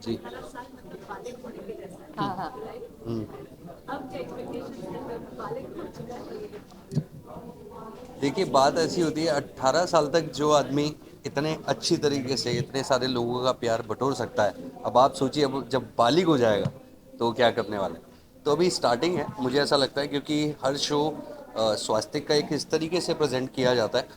जी। हाँ हाँ। हम्म। देखिए, बात ऐसी होती है, 18 साल तक जो आदमी इतने अच्छी तरीके से इतने सारे लोगों का प्यार बटोर सकता है, अब आप सोचिए अब जब बालिग हो जाएगा तो वो क्या करने वाला है। तो अभी स्टार्टिंग है, मुझे ऐसा लगता है, क्योंकि हर शो स्वास्थ्य का एक इस तरीके से प्रेजेंट किया जाता है,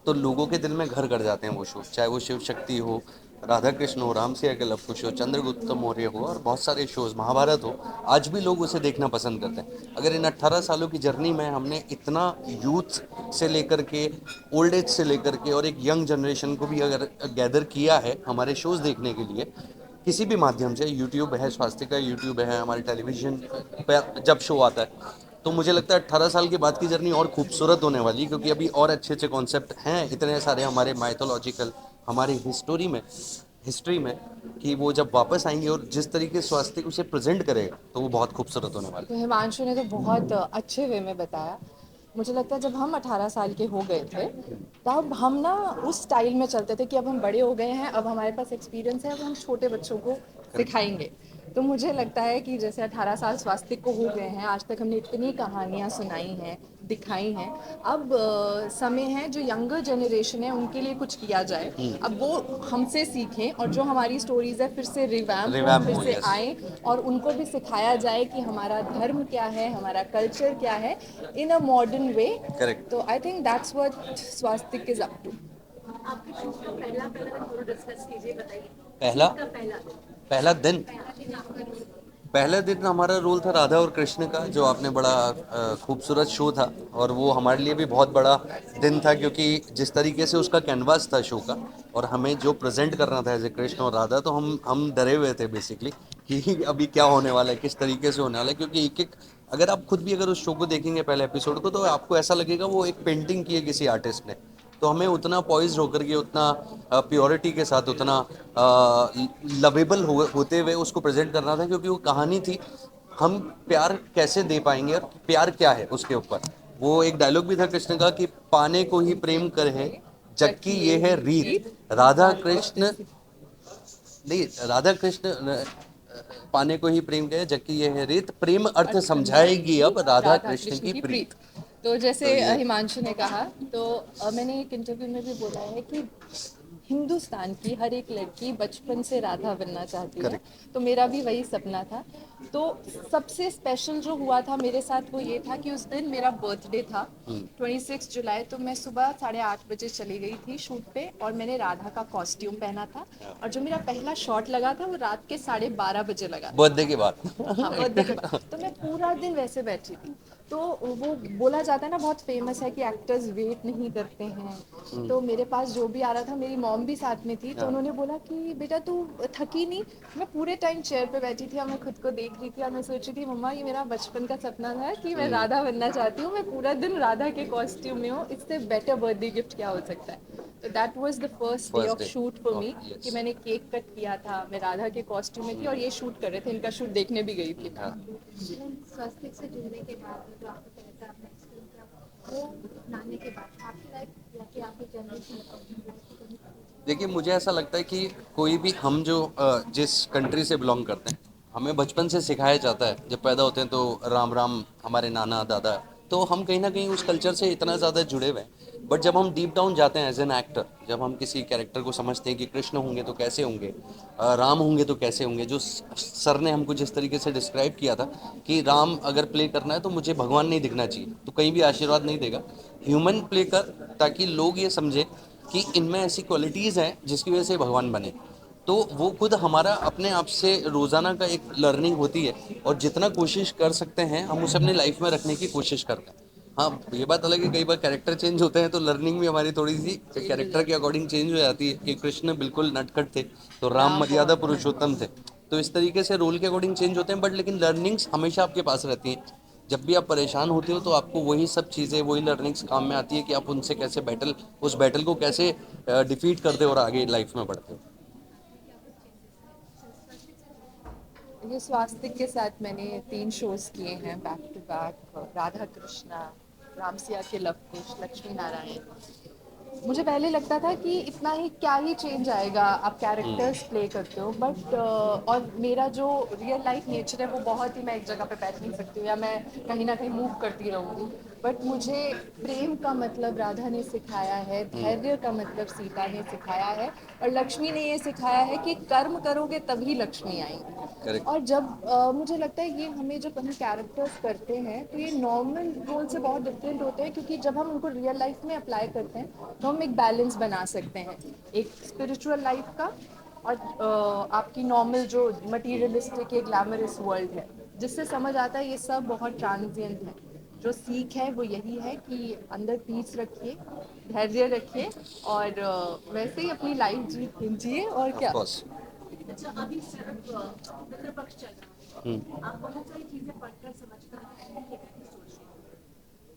तो लोगों के दिल में घर कर जाते हैं वो शो, चाहे वो शिव शक्ति हो, राधा कृष्ण हो, राम सिया के लव कुश हो, चंद्रगुप्त मौर्य हो, और बहुत सारे शोज, महाभारत हो, आज भी लोग उसे देखना पसंद करते हैं। अगर इन 18 सालों की जर्नी में हमने इतना यूथ से लेकर के ओल्ड एज से लेकर के और एक यंग जनरेशन को भी अगर गैदर किया है हमारे शोज देखने के लिए, किसी भी माध्यम से, यूट्यूब है, स्वास्थ्य का यूट्यूब है, हमारे टेलीविजन पर जब शो आता है, तो मुझे लगता है 18 साल के बाद की जर्नी और खूबसूरत होने वाली है, क्योंकि अभी और अच्छे अच्छे कॉन्सेप्ट हैं इतने सारे हमारे माइथोलॉजिकल, हमारी हिस्ट्री में कि वो जब वापस आएंगे और जिस तरीके से स्वास्थ्य उसे प्रेजेंट करेगा तो वो बहुत खूबसूरत होने वाला तो हिमांशु ने तो बहुत अच्छे वे में बताया। मुझे लगता है जब हम 18 साल के हो गए थे तब हम ना उस स्टाइल में चलते थे कि अब हम बड़े हो गए हैं, अब हमारे पास एक्सपीरियंस है, अब हम छोटे बच्चों को है। करेक्ट। सिखाएंगे। तो मुझे लगता है कि जैसे 18 साल स्वास्तिक को हो गए हैं, आज तक हमने इतनी कहानियाँ सुनाई हैं, दिखाई हैं। अब समय है जो यंगर जनरेशन है उनके लिए कुछ किया जाए। अब वो हमसे सीखें और जो हमारी स्टोरीज है फिर से रिवैम्प हो, रिवैम्प फिर हो, से यस। आए और उनको भी सिखाया जाए कि हमारा धर्म क्या है, हमारा कल्चर क्या है, इन अ मॉडर्न वे। करेक्ट। तो I think that's what Swastik is up to. पहला पहला दिन पहले दिन हमारा रोल था राधा और कृष्ण का, जो आपने बड़ा खूबसूरत शो था, और वो हमारे लिए भी बहुत बड़ा दिन था, क्योंकि जिस तरीके से उसका कैनवास था शो का, और हमें जो प्रेजेंट करना था एज ए कृष्ण और राधा, तो हम डरे हुए थे बेसिकली कि अभी क्या होने वाला है, किस तरीके से होने वाला है, क्योंकि एक एक, अगर आप खुद भी अगर उस शो को देखेंगे पहले एपिसोड को, तो आपको ऐसा लगेगा वो एक पेंटिंग की है किसी आर्टिस्ट ने। तो हमें उतना पॉइज्ड होकर के, उतना प्योरिटी के साथ, उतना लवेबल होते हुए उसको प्रेजेंट करना था, क्योंकि वो कहानी थी हम प्यार कैसे दे पाएंगे और प्यार क्या है उसके ऊपर। वो एक डायलॉग भी था कृष्ण का कि पाने को ही प्रेम कर है, जबकि ये है रीत। राधा कृष्ण, नहीं, राधा कृष्ण पाने को ही प्रेम करे, जबकि ये है रीत, प्रेम अर्थ अर्थ समझाएगी समझाएगी अब राधा राधा कृष्ण कृष्ण की की प्रीत। प्रीत। तो जैसे तो ये हिमांशु ने कहा, तो मैंने एक इंटरव्यू में भी बोला है कि हिंदुस्तान की हर एक लड़की बचपन से राधा बनना चाहती है। करेक्ट। तो मेरा भी वही सपना था। तो सबसे स्पेशल जो हुआ था मेरे साथ वो ये था कि उस दिन मेरा बर्थडे था, 26 जुलाई। तो मैं सुबह 8:30 बजे चली गई थी शूट पे और मैंने राधा का कॉस्ट्यूम पहना था। और जो मेरा पहला शॉट लगा था वो रात के 12:30 बजे लगा था। बर्थडे के हाँ, बर्थडे के बाद। बाद तो मैं पूरा दिन वैसे बैठी थी। तो वो बोला जाता है ना, बहुत फेमस है कि एक्टर्स वेट नहीं करते हैं। तो मेरे पास जो भी आ रहा था, मेरी मॉम भी साथ में थी, तो हाँ। उन्होंने बोला कि बेटा तू थकी नहीं। मैं पूरे टाइम चेयर पे बैठी थी और मैं खुद को देख रही थी और मैं सोच रही थी मम्मा ये मेरा बचपन का सपना था कि मैं राधा बनना चाहती हूँ, मैं पूरा दिन राधा के कॉस्ट्यूम में हूँ, इससे बेटर बर्थडे गिफ्ट क्या हो सकता है। तो that was the first day first of day shoot for me, of, कि यस। मैंने केक कट किया था, मैं राधा के कॉस्ट्यूम में थी और ये शूट कर रहे थे, इनका शूट देखने भी गई थी मैं। हाँ। स्वास्थ्य से जुड़ने के बाद जो आपको कहता है आपने एक्सपीरियंस किया वो अपनाने के बाद आपकी लाइफ या फिर आपकी जनरेशन लाइफ की कमी देखिए, मुझे ऐसा लगता है कि कोई भी, हम जो जिस कंट्री से बिलोंग करते हैं, हमें बचपन से सिखाया जाता है, जब पैदा होते हैं तो राम राम, हमारे नाना दादा, तो हम कहीं ना कहीं उस कल्चर से इतना ज़्यादा जुड़े हुए हैं। बट जब हम डीप डाउन जाते हैं एज एन एक्टर, जब हम किसी कैरेक्टर को समझते हैं कि कृष्ण होंगे तो कैसे होंगे, राम होंगे तो कैसे होंगे, जो सर ने हमको जिस तरीके से डिस्क्राइब किया था कि राम अगर प्ले करना है तो मुझे भगवान नहीं दिखना चाहिए, तो कहीं भी आशीर्वाद नहीं देगा, ह्यूमन प्ले कर, ताकि लोग ये समझे कि इनमें ऐसी क्वालिटीज़ हैं जिसकी वजह से भगवान बने। तो वो खुद हमारा अपने आप से रोज़ाना का एक लर्निंग होती है, और जितना कोशिश कर सकते हैं हम उसे अपनी लाइफ में रखने की कोशिश करते हैं। हाँ, ये बात अलग है, कई बार कैरेक्टर चेंज होते हैं तो लर्निंग भी हमारी थोड़ी सी कैरेक्टर के अकॉर्डिंग चेंज हो जाती है, कि कृष्ण बिल्कुल नटखट थे तो राम राम मर्यादा बहुत पुरुषोत्तम थे। तो इस तरीके से रोल के अकॉर्डिंग चेंज होते हैं, बट लेकिन लर्निंग्स हमेशा आपके पास रहती हैं। जब भी आप परेशान होते हो तो आपको वही सब चीज़ें, वही लर्निंग्स काम में आती है कि आप उनसे कैसे बैटल, उस बैटल को कैसे डिफीट करते हो और आगे लाइफ में बढ़ते हो। ये स्वास्तिक के साथ मैंने 3 शोज किए हैं back to back, Radha Krishna, Ramsiya के लव कुश, लक्ष्मी नारायण। मुझे पहले लगता था कि इतना ही क्या ही चेंज आएगा, आप कैरेक्टर्स प्ले करते हो, बट और मेरा जो रियल लाइफ नेचर है वो बहुत ही, मैं एक जगह पे बैठ नहीं सकती हूँ या मैं कहीं ना कहीं मूव करती रहूँगी। बट मुझे प्रेम का मतलब राधा ने सिखाया है, धैर्य का मतलब सीता ने सिखाया है, और लक्ष्मी ने ये सिखाया है कि कर्म करोगे तभी लक्ष्मी आएंगी। करेक्ट। और जब मुझे लगता है ये हमें जब हम कैरेक्टर्स करते हैं तो ये नॉर्मल रोल से बहुत डिफरेंट होते हैं, क्योंकि जब हम उनको रियल लाइफ में अप्लाई करते हैं तो हम एक बैलेंस बना सकते हैं, एक स्पिरिचुअल लाइफ का और आपकी नॉर्मल जो मटीरियलिस्टिक एक ग्लैमरस वर्ल्ड है, जिससे समझ आता है ये सब बहुत ट्रांजिएंट है। जो सीख है वो यही है कि अंदर पीस रखिए, धैर्य रखिए, और वैसे ही अपनी लाइफ जिए, और ऑफ क्या। कोर्स। अच्छा, अभी सिर्फ पितृ पक्ष चल रहा है, आप बहुत सारी चीजें पढ़कर समझ कर आए हैं, ये नहीं सोच रहे हो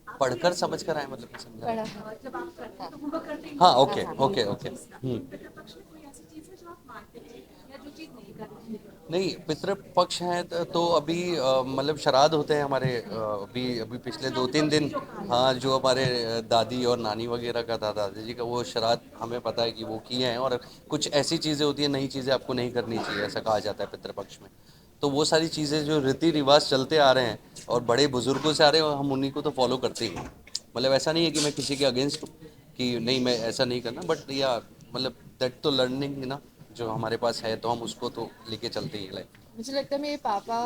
आपको पढ़कर ये समझ कर आए मतलब मैं समझा पढ़ा नहीं। है। जब आप करते हैं तो होमवर्क करते ही हाँ, होंगे ओके किसी ओके भी ओके। चीज का। पितृ पक्ष में कोई ऐसी चीज है जो आप मानते हैं या जो चीज नहीं करनी है? नहीं, पितृपक्ष हैं तो अभी मतलब श्राद्ध होते हैं हमारे, अभी अभी हाँ, पिछले दो श्राद्ध तीन पक्ष दिन। जो कहा हाँ, जाता है। जो हमारे दादी और नानी वगैरह का था, दादाजी का, वो श्राद्ध हमें पता है कि वो किए हैं। और कुछ ऐसी चीज़ें होती हैं, नई चीज़ें आपको नहीं करनी चाहिए, ऐसा कहा जाता है पितृपक्ष में। तो वो सारी चीज़ें जो रीति रिवाज चलते आ रहे हैं और बड़े बुजुर्गों से आ रहे हैं, हम उन्हीं को तो फॉलो करते ही हैं। मतलब ऐसा नहीं है कि मैं किसी के अगेंस्ट हूँ कि नहीं मैं ऐसा नहीं करना, बट या मतलब दैट तो लर्निंग ना, जो हमारे पास है तो हम उसको तो लेके चलते ही हैं। मुझे लगता है मेरे पापा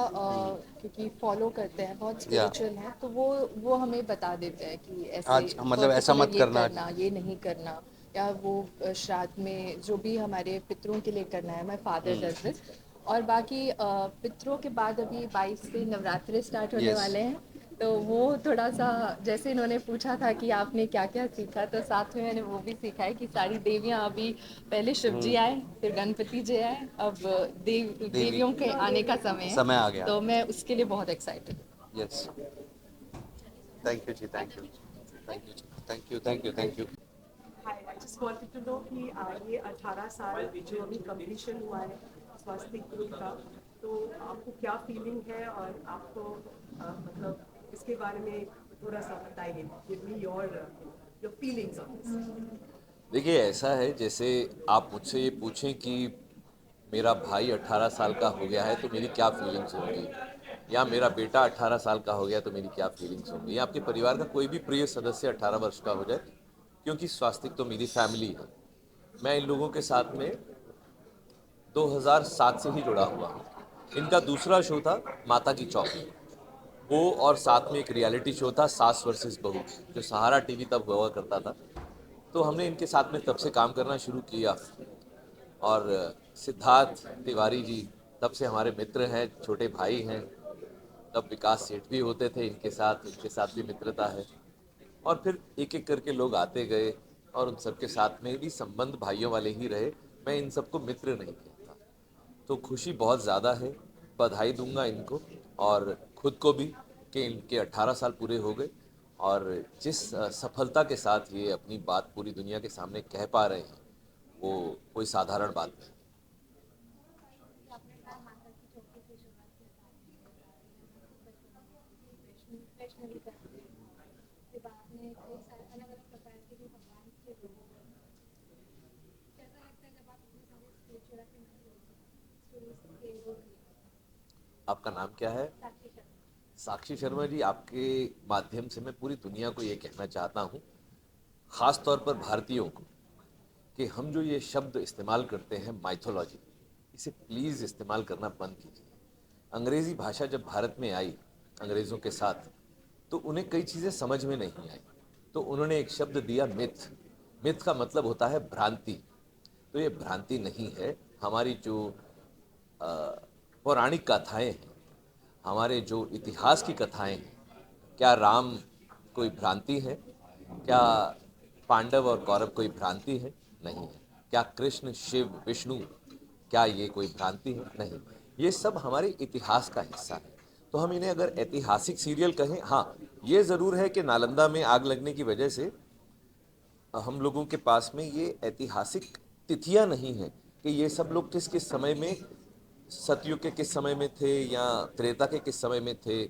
क्योंकि फॉलो करते हैं, बहुत या स्पिरिचुअल हैं, तो वो हमें बता देते हैं कि ऐसे आज मतलब ऐसा पर्टिकुलर मत ये करना। करना, ये नहीं करना, या वो श्राद्ध में जो भी हमारे पितरों के लिए करना है, माय फादर डज दिस। और बाकी पितरों के बाद अभी 22 से नवरात्रे स्टार्ट होने यस। वाले हैं, तो वो थोड़ा सा, जैसे इन्होंने पूछा था कि आपने क्या क्या सीखा, तो साथ में मैंने वो भी सीखा है कि सारी देवियां अभी, पहले शिव जी आए, फिर गणपति जी आए, अब देवी देवियों के आने का समय है। समय आ गया। तो मैं उसके लिए बहुत एक्साइटेड हूँ। यस। थैंक यू जी, थैंक यू, थैंक यू जी, thank you, thank you, thank you. Hi, I just wanted to know कि ये 18 साल जो अभी कंप्लीशन हुआ है स्वास्तिक ग्रुप का, तो आपको क्या फीलिंग है और आपको मतलब इसके बारे में थोड़ा सा बताइए, give me your feelings on this. देखिए, ऐसा है जैसे आप मुझसे ये पूछें कि मेरा भाई 18 साल का हो गया है तो मेरी क्या फीलिंग्स होंगी, या मेरा बेटा 18 साल का हो गया तो मेरी क्या फीलिंग्स होंगी, या आपके परिवार का कोई भी प्रिय सदस्य 18 वर्ष का हो जाए, क्योंकि स्वास्तिक तो मेरी फैमिली है। मैं इन लोगों के साथ में 2007 से ही जुड़ा हुआ हूँ। इनका दूसरा शो था माता की चौकी, वो और साथ में एक रियलिटी शो था सास वर्सेस बहू, जो सहारा टीवी तब हुआ करता था। तो हमने इनके साथ में तब से काम करना शुरू किया। और सिद्धार्थ तिवारी जी तब से हमारे मित्र हैं, छोटे भाई हैं। तब विकास सेठ भी होते थे इनके साथ भी मित्रता है। और फिर एक एक करके लोग आते गए और उन सबके साथ में भी संबंध भाइयों वाले ही रहे। मैं इन सबको मित्र नहीं कहता। तो खुशी बहुत ज़्यादा है, बधाई दूंगा इनको और खुद को भी कि इनके 18 साल पूरे हो गए। और जिस सफलता के साथ ये अपनी बात पूरी दुनिया के सामने कह पा रहे हैं, वो कोई साधारण बात नहीं। आपने कहा माता की चौकी से शुरुआत की, वैष्णवी करते हैं, फिर बाद में कई सारे अलग अलग प्रकार के भी भगवान के रूप हैं। कैसा लगता है जब आप इतने सारे स्पिरिचुअलिटी के रूप में? आपका नाम क्या है? साक्षी शर्मा। साक्षी शर्मा जी, आपके माध्यम से मैं पूरी दुनिया को ये कहना चाहता हूँ, ख़ास तौर पर भारतीयों को, कि हम जो ये शब्द इस्तेमाल करते हैं माइथोलॉजी, इसे प्लीज़ इस्तेमाल करना बंद कीजिए। अंग्रेज़ी भाषा जब भारत में आई अंग्रेज़ों के साथ, तो उन्हें कई चीज़ें समझ में नहीं आई। तो उन्होंने एक शब्द दिया मिथ। मिथ का मतलब होता है भ्रांति। तो ये भ्रांति नहीं है। हमारी जो अ, पौराणिक कथाएं हैं, हमारे जो इतिहास की कथाएं हैं, क्या राम कोई भ्रांति है? क्या पांडव और कौरव कोई भ्रांति है? नहीं है। क्या कृष्ण, शिव, विष्णु, क्या ये कोई भ्रांति है? नहीं। ये सब हमारे इतिहास का हिस्सा है। तो हम इन्हें अगर ऐतिहासिक सीरियल कहें, हाँ, ये ज़रूर है कि नालंदा में आग लगने की वजह से हम लोगों के पास में ये ऐतिहासिक तिथियां नहीं हैं कि ये सब लोग किस किस समय में, सतयुग के किस समय में थे, या त्रेता के किस समय में थे,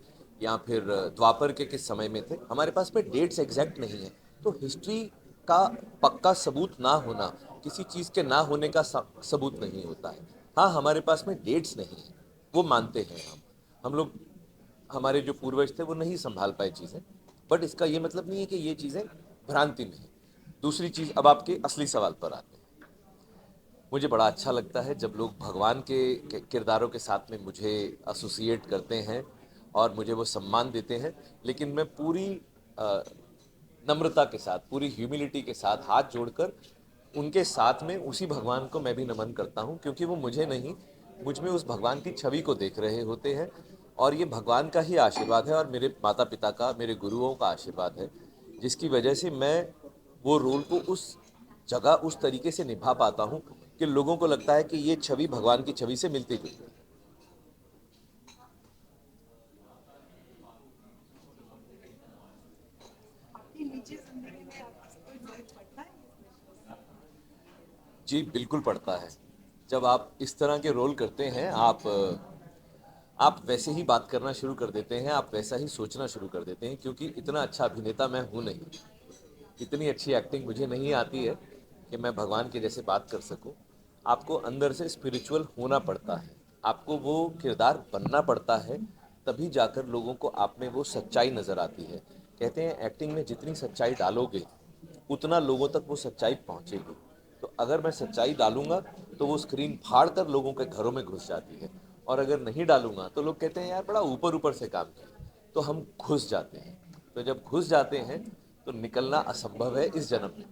या फिर द्वापर के किस समय में थे। हमारे पास में डेट्स एग्जैक्ट नहीं है। तो हिस्ट्री का पक्का सबूत ना होना किसी चीज़ के ना होने का सबूत नहीं होता है। हाँ, हमारे पास में डेट्स नहीं है, वो मानते हैं हम लोग, हमारे जो पूर्वज थे वो नहीं संभाल पाए चीज़ें, बट इसका ये मतलब नहीं है कि ये चीज़ें भ्रांति में है। दूसरी चीज़, अब आपके असली सवाल पर आते हैं। मुझे बड़ा अच्छा लगता है जब लोग भगवान के किरदारों के साथ में मुझे एसोसिएट करते हैं और मुझे वो सम्मान देते हैं, लेकिन मैं पूरी अ, नम्रता के साथ, पूरी ह्यूमिलिटी के साथ हाथ जोड़कर उनके साथ में उसी भगवान को मैं भी नमन करता हूँ, क्योंकि वो मुझे नहीं, मुझ में उस भगवान की छवि को देख रहे होते हैं। और ये भगवान का ही आशीर्वाद है और मेरे माता पिता का, मेरे गुरुओं का आशीर्वाद है, जिसकी वजह से मैं वो रोल को उस जगह उस तरीके से निभा पाता हूँ कि लोगों को लगता है कि ये छवि भगवान की छवि से मिलती जुलती है। आपकी निजी जिंदगी में आपको कोई फर्क पड़ता है इसमें? जी बिल्कुल पड़ता है। जब आप इस तरह के रोल करते हैं, आप वैसे ही बात करना शुरू कर देते हैं, आप वैसा ही सोचना शुरू कर देते हैं, क्योंकि इतना अच्छा अभिनेता मैं हूँ नहीं, इतनी अच्छी एक्टिंग मुझे नहीं आती है कि मैं भगवान के जैसे बात कर सकूं। आपको अंदर से स्पिरिचुअल होना पड़ता है, आपको वो किरदार बनना पड़ता है, तभी जाकर लोगों को आप में वो सच्चाई नज़र आती है। कहते हैं एक्टिंग में जितनी सच्चाई डालोगे उतना लोगों तक वो सच्चाई पहुंचेगी। तो अगर मैं सच्चाई डालूंगा तो वो स्क्रीन फाड़ कर लोगों के घरों में घुस जाती है, और अगर नहीं डालूंगा तो लोग कहते हैं यार बड़ा ऊपर ऊपर से काम किया, तो हम घुस जाते हैं। तो जब घुस जाते हैं तो निकलना असंभव है इस जन्म में।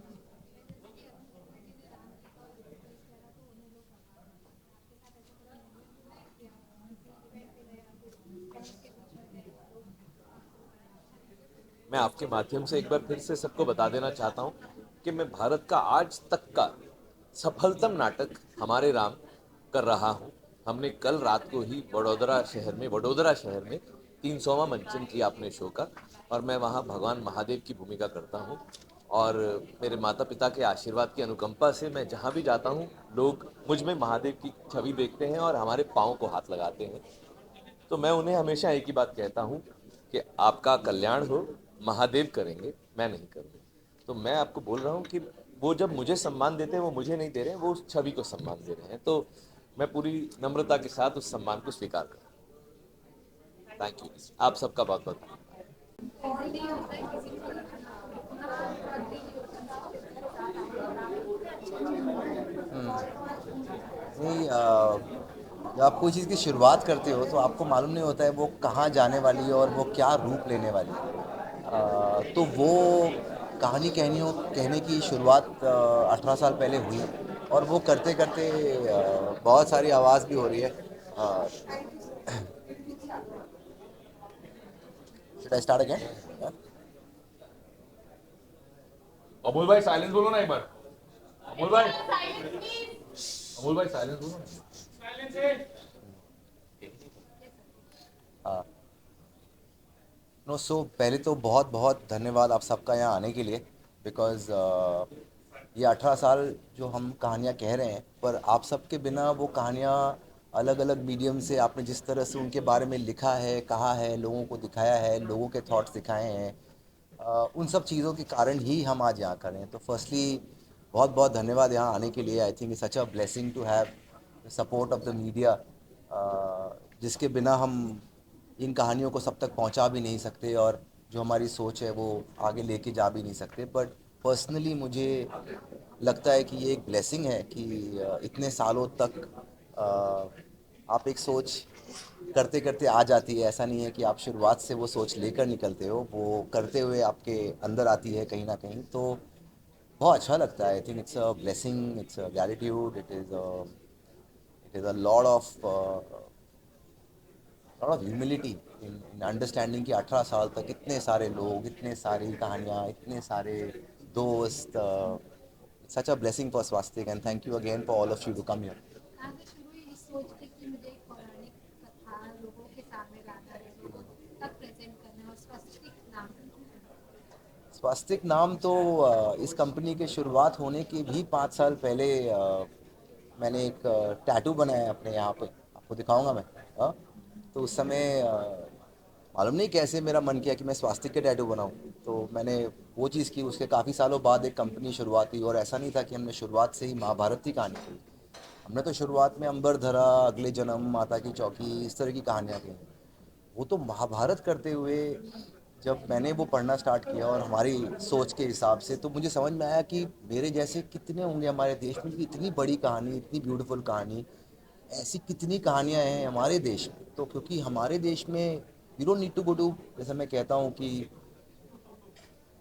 मैं आपके माध्यम से एक बार फिर से सबको बता देना चाहता हूँ कि मैं भारत का आज तक का सफलतम नाटक हमारे राम कर रहा हूँ। हमने कल रात को ही वडोदरा शहर में 300वां मंचन किया अपने शो का, और मैं वहाँ भगवान महादेव की भूमिका करता हूँ। और मेरे माता पिता के आशीर्वाद की अनुकंपा से मैं जहाँ भी जाता हूँ, लोग मुझ में महादेव की छवि देखते हैं और हमारे पाँव को हाथ लगाते हैं। तो मैं उन्हें हमेशा एक ही बात कहता हूँ कि आपका कल्याण हो, महादेव करेंगे, मैं नहीं करूँगा। तो मैं आपको बोल रहा हूँ कि वो जब मुझे सम्मान देते हैं वो मुझे नहीं दे रहे हैं, वो उस छवि को सम्मान दे रहे हैं। तो मैं पूरी नम्रता के साथ उस सम्मान को स्वीकार करता हूँ। Thank you. आप सबका बहुत बहुत धन्यवाद। नहीं जब आप कोई चीज़ की शुरुआत करते हो तो आपको मालूम नहीं होता है वो कहाँ जाने वाली है और वो क्या रूप लेने वाली है। तो वो कहानी कहने की शुरुआत 18 साल पहले हुई, और वो करते करते बहुत सारी आवाज़ भी हो रही है। Should I start again? Amol भाई साइलेंस बोलो ना एक बार। अमोल भाई, अमोल भाई साइलेंस बोलो ना। नो सो पहले तो बहुत बहुत धन्यवाद आप सबका यहाँ आने के लिए, बिकॉज़ ये 18 साल जो हम कहानियाँ कह रहे हैं, पर आप सबके बिना वो कहानियाँ अलग अलग मीडियम से आपने जिस तरह से उनके बारे में लिखा है, कहा है, लोगों को दिखाया है, लोगों के थॉट्स दिखाए हैं, उन सब चीज़ों के कारण ही हम आज यहाँ खड़े हैं। तो फर्स्टली बहुत बहुत धन्यवाद यहाँ आने के लिए। I think it's such a blessing to have the support of the media, जिसके बिना हम इन कहानियों को सब तक पहुंचा भी नहीं सकते, और जो हमारी सोच है वो आगे लेके जा भी नहीं सकते। बट पर्सनली मुझे लगता है कि ये एक ब्लेसिंग है कि इतने सालों तक आप एक सोच करते करते आ जाती है। ऐसा नहीं है कि आप शुरुआत से वो सोच लेकर निकलते हो, वो करते हुए आपके अंदर आती है कहीं ना कहीं। तो बहुत अच्छा लगता है। I think it's a blessing, it's a gratitude, it is a lot of humility in understanding कि 18 साल तक इतने सारे लोग, इतने सारी कहानियाँ, इतने सारे दोस्त, सच a blessing for Swastik, and thank you again for all of you to come here. कहाँ से शुरू हुई इस सोच के कि मुझे एक पौराणिक कथा लोगों के सामने लाना है, लोगों तक प्रेजेंट करना है, और स्वस्तिक नाम स्वास्तिक नाम तो इस कंपनी के शुरुआत होने के भी 5 साल पहले मैंने एक टैटू बनाया है अपने यहाँ पे, आपको दिखाऊंगा मैं। हाँ, तो उस समय मालूम नहीं कैसे मेरा मन किया कि मैं स्वास्तिक के टैटू बनाऊं। तो मैंने वो चीज़ की। उसके काफ़ी सालों बाद एक कंपनी शुरुआत हुई, और ऐसा नहीं था कि हमने शुरुआत से ही महाभारत की कहानी की। हमने तो शुरुआत में अंबर धरा, अगले जन्म, माता की चौकी, इस तरह की कहानियाँ की। वो तो महाभारत करते हुए जब मैंने वो पढ़ना स्टार्ट किया और हमारी सोच के हिसाब से, तो मुझे समझ में आया कि मेरे जैसे कितने होंगे हमारे देश में, कि इतनी बड़ी कहानी, इतनी ब्यूटीफुल कहानी, ऐसी कितनी कहानियाँ हैं हमारे देश में। तो क्योंकि हमारे देश में you don't need to go to, जैसे मैं कहता हूँ कि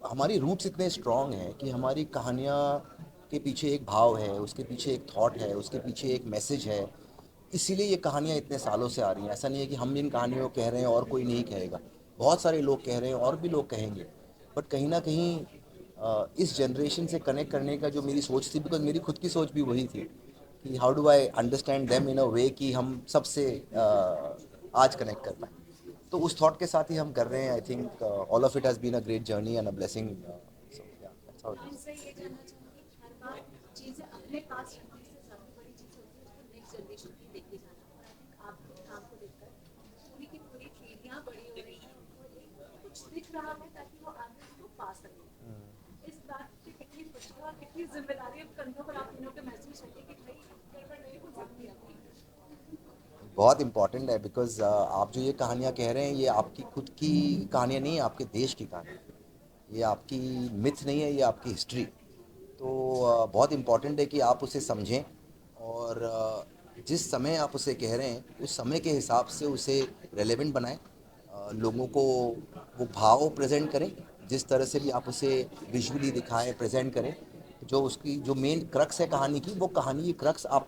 हमारी रूट्स इतने स्ट्रांग हैं कि हमारी कहानियाँ के पीछे एक भाव है, उसके पीछे एक थॉट है, उसके पीछे एक मैसेज है। इसीलिए ये कहानियाँ इतने सालों से आ रही हैं। ऐसा नहीं है कि हम इन कहानियों को कह रहे हैं और कोई नहीं कहेगा। बहुत सारे लोग कह रहे हैं और भी लोग कहेंगे। बट कहीं ना कहीं इस जनरेशन से कनेक्ट करने का जो मेरी सोच थी, बिकॉज मेरी खुद की सोच भी वही थी कि how do I understand them in a way कि हम सबसे आज कनेक्ट कर पाए। तो उस थॉट के साथ ही हम कर रहे हैं। I think all of it has been a great journey and a blessing. So yeah that's how it is. आपसे ये जानना चाहूँगी, हर बार चीज़ें अपने पास रखने से ज़्यादा बड़ी चीज़ होती है उसको नेक्स्ट जनरेशन की लेके जाना। और आई थिंक आपके काम को देखकर पूरी की पूरी पीढ़ियाँ बड़ी हो रही हैं और एक कुछ दिख रहा है ताकि वो आगे उसको पा सकें। इस बात की कितनी खुशी और कितनी जिम्मेदारी अब कंधों पर आप लोगों के महसूस होती है कि भाई गड़बड़ नहीं हो सकती अपनी। बहुत इम्पॉर्टेंट है, बिकॉज आप जो ये कहानियाँ कह रहे हैं, ये आपकी खुद की कहानियाँ नहीं है, आपके देश की कहानी। ये आपकी मिथ नहीं है, ये आपकी हिस्ट्री। तो बहुत इम्पॉर्टेंट है कि आप उसे समझें, और जिस समय आप उसे कह रहे हैं उस समय के हिसाब से उसे रेलेवेंट बनाएं। लोगों को वो भाव प्रेजेंट करें, जिस तरह से भी आप उसे विजुअली दिखाएं, प्रेजेंट करें। जो उसकी जो मेन क्रक्स है कहानी की, वो कहानी की क्रक्स आप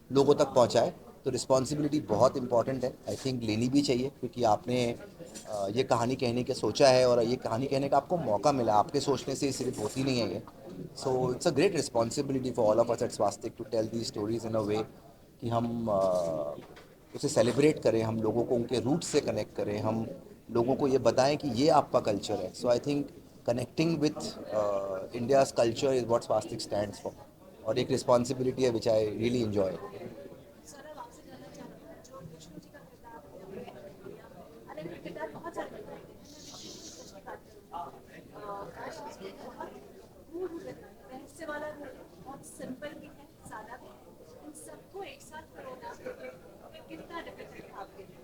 लोगों तक पहुंचाए। तो रिस्पॉन्सिबिलिटी बहुत इंपॉर्टेंट है, आई थिंक लेनी भी चाहिए, क्योंकि आपने ये कहानी कहने का सोचा है और ये कहानी कहने का आपको मौका मिला। आपके सोचने से सिर्फ होती नहीं है ये। So it's a great responsibility for all of us at Swastik to tell the stories in a way कि हम उसे सेलिब्रेट करें, हम लोगों को उनके रूट से कनेक्ट करें, हम लोगों को ये बताएं कि ये आपका कल्चर है। So I think connecting with India's culture is what Swastik stands for, और एक रिस्पॉन्सिबिलिटी है which I really enjoy. Sir, अब आपसे जानना चाहती हूँ, जो विष्णु जी का किरदार आपने किया, अलग अलग किरदार बहुत सारे निभाए थे। मैं विष्णु जी सच की बात करूँ, काश उसमें बहुत गूढ़ रहस्य वाला रूप है, बहुत सिंपल भी है, सादा भी है। इन सबको एक साथ करोना कितना डिफिकल्ट था आपके लिए?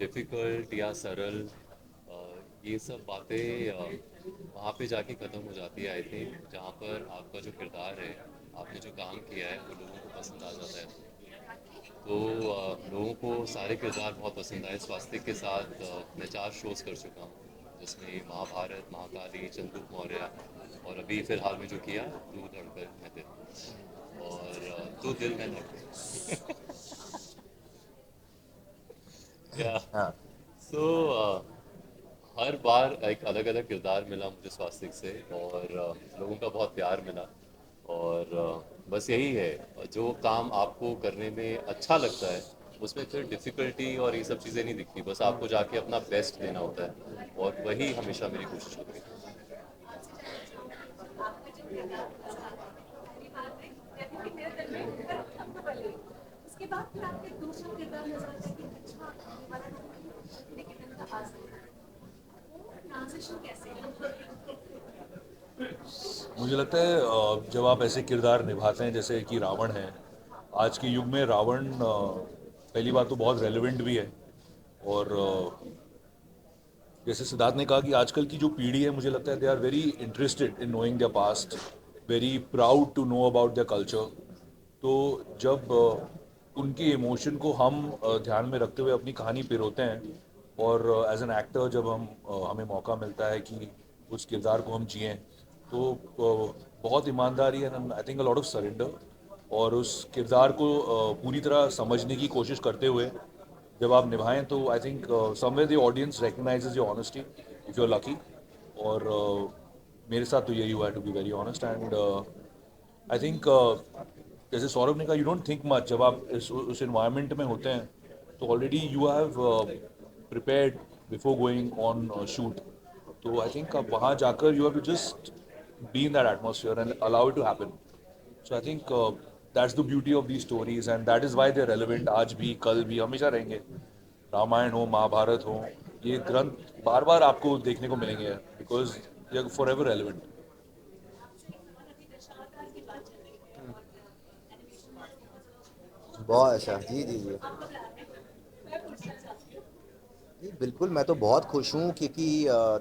डिफ़िकल्ट या सरल, ये सब बातें वहाँ पे जाके ख़त्म हो जाती है आई थिंक, जहाँ पर आपका जो किरदार है, आपने जो काम किया है वो लोगों को पसंद आ जाता है। तो लोगों को सारे किरदार बहुत पसंद आए। स्वास्तिक के साथ मैं 4 शोज़ कर चुका हूँ, जिसमें महाभारत, महाकाली, चंद्रगुप्त मौर्य, और अभी फ़िलहाल में जो किया तू धड़कन मैं दिल, और तू दिल में धड़कन। या हाँ। सो हर बार एक अलग अलग किरदार मिला मुझे स्वास्तिक से, और लोगों का बहुत प्यार मिला। और बस यही है, जो काम आपको करने में अच्छा लगता है उसमें फिर डिफ़िकल्टी और ये सब चीज़ें नहीं दिखती, बस आपको जाके अपना बेस्ट देना होता है, और वही हमेशा मेरी कोशिश होती है। आपसे जानना चाहूँगी, जो आपने जो किरदार निभाया, पहली बार में कहती हूँ कि मेरे दिल में ऊपर थंब बनी। उसके बाद फिर आपके दूसरा किरदार नजर आता है कि अच्छा ये वाला रोल भी लेकिन इनका आ सकता है। वो ट्रांजिशन कैसे है? मुझे लगता है जब आप ऐसे किरदार निभाते हैं जैसे कि रावण है, आज के युग में रावण पहली बात तो बहुत रेलेवेंट भी है। और जैसे सिद्धार्थ ने कहा कि आजकल की जो पीढ़ी है, मुझे लगता है they are very interested in knowing their past, very proud to know about their culture. तो जब उनके इमोशन को हम ध्यान में रखते हुए अपनी कहानी पिरोते हैं, और एज एन एक्टर जब हमें मौका मिलता है कि उस किरदार को हम जिएं, तो बहुत ईमानदारी and I think a lot of surrender, और उस किरदार को पूरी तरह समझने की कोशिश करते हुए जब आप निभाएं, तो I think somewhere the audience recognises your honesty if you are lucky. और मेरे साथ तो यही हुआ है, to be very honest. And I think जैसे सौरभ ने कहा, यू डोंट थिंक मच जब आप उस इन्वायरमेंट में होते हैं, तो already you have prepared before going on shoot. तो आई थिंक आप वहाँ जाकर you have to just be in that atmosphere and allow it to happen. So I think that's the beauty of the stories and that is why they relevant, आज भी कल भी हमेशा रहेंगे। रामायण हो, महाभारत हो, ये ग्रंथ बार बार आपको देखने को मिलेंगे because they are forever relevant. बहुत अच्छा, जी जी जी जी बिल्कुल, मैं तो बहुत खुश हूँ क्योंकि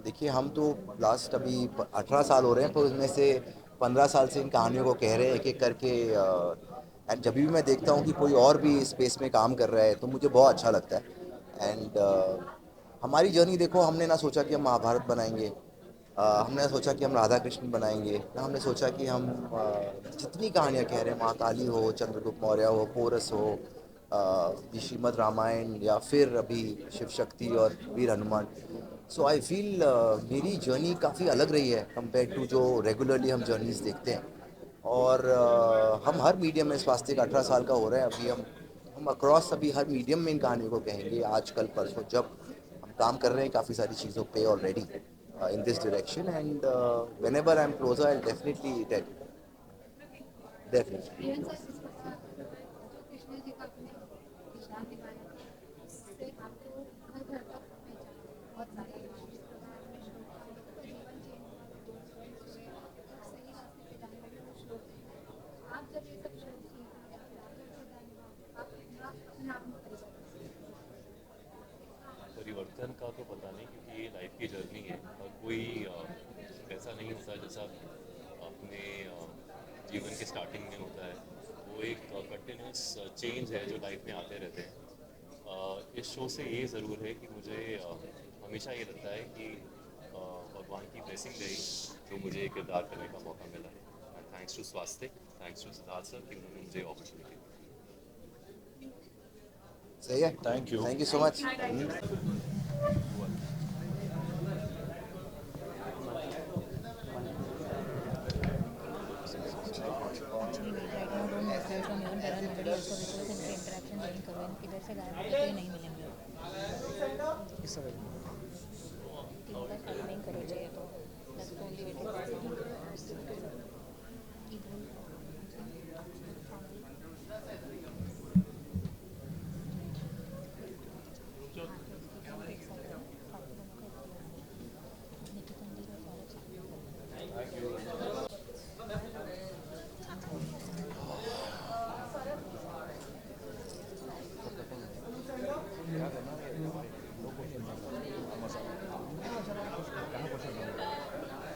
देखिए हम तो लास्ट अभी 18 साल हो रहे हैं, पर उसमें से 15 साल से इन कहानियों को कह रहे हैं एक एक करके। एंड जब भी मैं देखता हूँ कि कोई और भी इस स्पेस में काम कर रहा है तो मुझे बहुत अच्छा लगता है। एंड हमारी जर्नी देखो, हमने ना सोचा कि हम महाभारत बनाएंगे, हमने ना सोचा कि हम राधा कृष्ण बनाएंगे, ना हमने सोचा कि हम जितनी कहानियाँ कह रहे हैं, महाकाली हो, चंद्रगुप्त मौर्य हो, पोरस हो, ये श्रीमद् रामायण, या फिर अभी शिव शक्ति और वीर हनुमान। सो आई फील मेरी जर्नी काफ़ी अलग रही है कंपेयर टू जो रेगुलरली हम जर्नीज देखते हैं। और हम हर मीडियम में, स्वास्थ्य का 18 साल का हो रहा है अभी, हम अक्रॉस अभी हर मीडियम में इन कहानियों को कहेंगे, आज कल परसों जब हम काम कर रहे हैं काफ़ी सारी चीज़ों पे already in this direction. And whenever I am closer I definitely tell, definitely. Even sir इसके साथ जो कृष्ण जी का अपने किरदार निभाया उससे आपको घर घर तक पहचाना बहुत सारे लोग जिस प्रकार में श्लोक का लोगों का जीवन चेंज हुआ, लोग सही रास्ते पे जाने लगे वो श्लोक थे। आप जब ये सब श्लोक सीख रहे हैं फिर आप जब किरदार निभाओ आप अपने आप में परिवर्तन का तो पता नहीं, क्योंकि ये लाइफ की जर्नी है और कोई ऐसा नहीं होता जैसा अपने जीवन के स्टार्टिंग में होता है। वो एक कंटिन्यूस चेंज है जो लाइफ में आते रहते हैं। इस शो से ये ज़रूर है कि मुझे हमेशा ये लगता है कि भगवान की ब्लेसिंग रही तो मुझे ये किरदार करने का मौका मिला है। Thanks to Swastik, thanks to Siddharth sir कि उन्होंने मुझे अपॉर्चुनिटी दी। सही है, thank you so much. Actually, wait, right now don't miss out from even there are nobody also with us इनके interaction join करो, इधर से गायब होके तो ये नहीं मिलेंगे। टीम का साथ नहीं करो चाहिए तो that's the only way to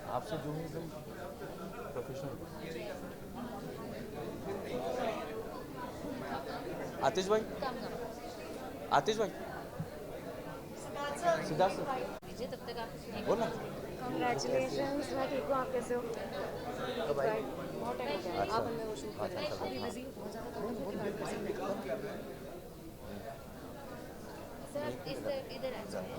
आपसे जो हूँ एकदम प्रोफेशनल। आतिश भाई, आतिश भाई, सिद्धार्थ सर, भेजे तब तक आप बोल ना। Congratulations, मैं ठीक हूँ, आप कैसे हो? बहुत टाइम हो गया, आप हमें वो शूट कर रहे हैं, अभी बिजी बहुत ज़्यादा काम करके बात कर सकते हैं। सर आप इधर आ जाइए।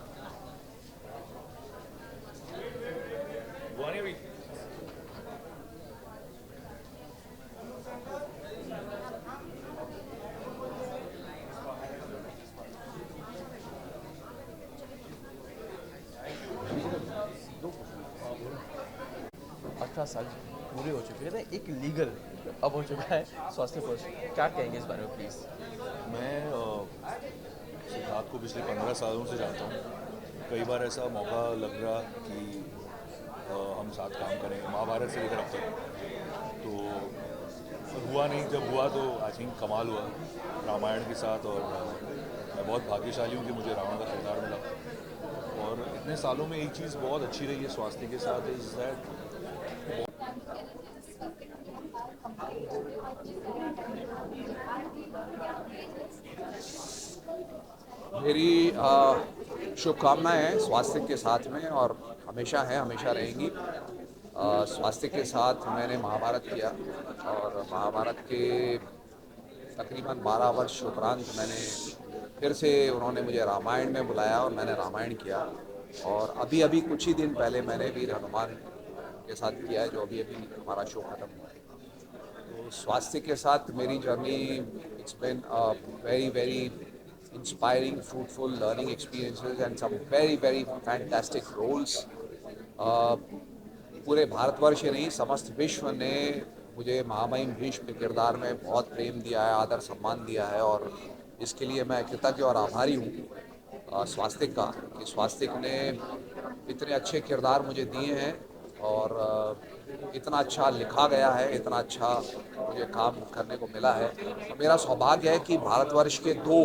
अठारह साल पूरे हो चुके हैं, एक लीगल अब हो चुका है स्वास्थ्य फर्स्ट, क्या कहेंगे इस बारे में प्लीज़? मैं सिद्धार्थ को पिछले 15 सालों से जानता हूँ। कई बार ऐसा मौका लग रहा कि हम साथ काम करें, महाभारत से लेकर अब तक, तो हुआ नहीं। जब हुआ तो आई थिंक कमाल हुआ रामायण के साथ, और मैं बहुत भाग्यशाली हूँ कि मुझे रावण का किरदार मिला। और इतने सालों में एक चीज़ बहुत अच्छी रही है स्वास्थ्य के साथ, इज़ दैट मेरी शुभकामनाएं हैं स्वास्थ्य के साथ में, और हमेशा है, हमेशा रहेंगी। स्वास्थ्य के साथ मैंने महाभारत किया, और महाभारत के तकरीबन 12 वर्ष उपरांत मैंने फिर से, उन्होंने मुझे रामायण में बुलाया और मैंने रामायण किया। और अभी अभी कुछ ही दिन पहले मैंने वीर हनुमान के साथ किया है, जो अभी अभी हमारा शो खत्म हुआ है। तो स्वास्थ्य के साथ मेरी journey, it's been very very inspiring, fruitful learning experiences and some very very fantastic roles. पूरे भारतवर्ष ही नहीं, समस्त विश्व ने मुझे महामहिम भीष्म के किरदार में बहुत प्रेम दिया है, आदर सम्मान दिया है, और इसके लिए मैं कृतज्ञ और आभारी हूँ स्वास्तिक का, कि स्वास्तिक ने इतने अच्छे किरदार मुझे दिए हैं और इतना अच्छा लिखा गया है, इतना अच्छा मुझे काम करने को मिला है। तो मेरा सौभाग्य है कि भारतवर्ष के दो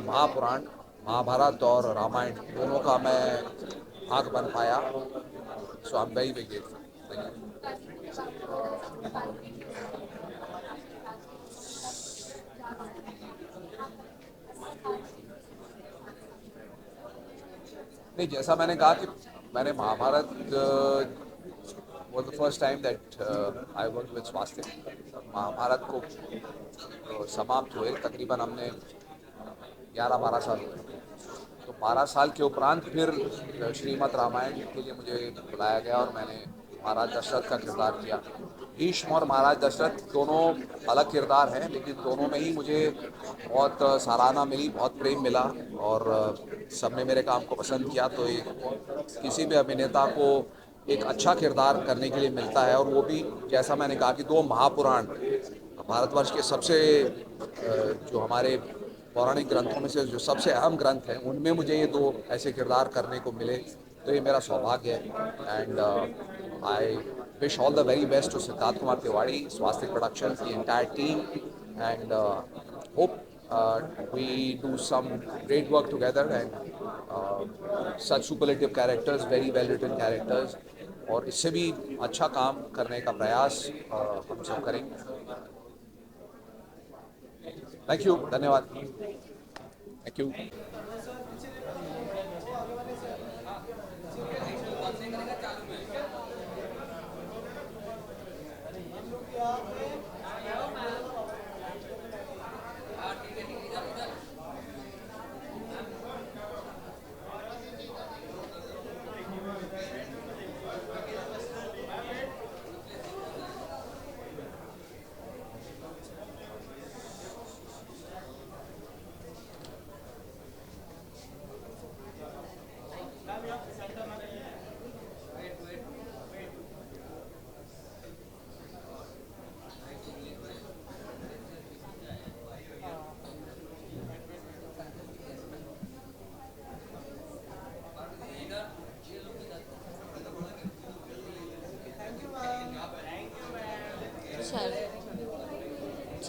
महापुराण, महाभारत और रामायण, दोनों का मैं भाग बन पाया। So I am very very grateful. नहीं, जैसा मैंने कहा कि मैंने Mahabharat was the first time that I worked with स्वास्तिक। महाभारत को समाप्त हुए तकरीबन हमने 11-12 साल हुए, तो 12 साल के उपरांत फिर श्रीमद् रामायण के लिए मुझे बुलाया गया और मैंने महाराज दशरथ का किरदार किया। भीष्म और महाराज दशरथ दोनों अलग किरदार हैं, लेकिन दोनों में ही मुझे बहुत सराहना मिली, बहुत प्रेम मिला और सब ने मेरे काम को पसंद किया। तो किसी भी अभिनेता को एक अच्छा किरदार करने के लिए मिलता है, और वो भी जैसा मैंने कहा कि दो महापुराण, भारतवर्ष के सबसे जो हमारे पौराणिक ग्रंथों में से जो सबसे अहम ग्रंथ हैं, उनमें मुझे ये दो ऐसे किरदार करने को मिले, तो ये मेरा सौभाग्य है। And I wish all the very best to Siddharth Kumar Tiwari, Swastik Productions, the entire team, and hope we do some great work together and such superlative characters, very well written characters, और इससे भी अच्छा काम करने का प्रयास हम सब करेंगे। थैंक यू, धन्यवाद, थैंक यू।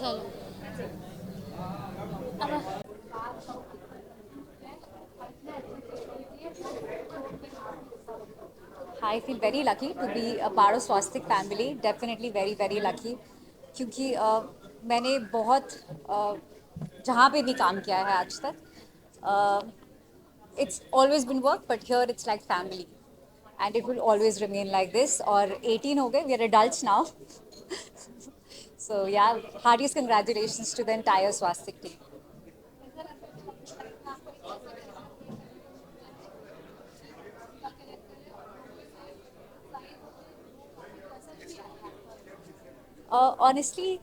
चलो I feel very lucky to be a part of Swastik family. Definitely very very lucky, क्योंकि मैंने बहुत जहाँ पे भी काम किया है आज तक, it's always been work, but here it's like family, and it will always remain like this. और 18 हो गए, we are adults now. So yeah, heartiest congratulations to the entire Swastik team. Honestly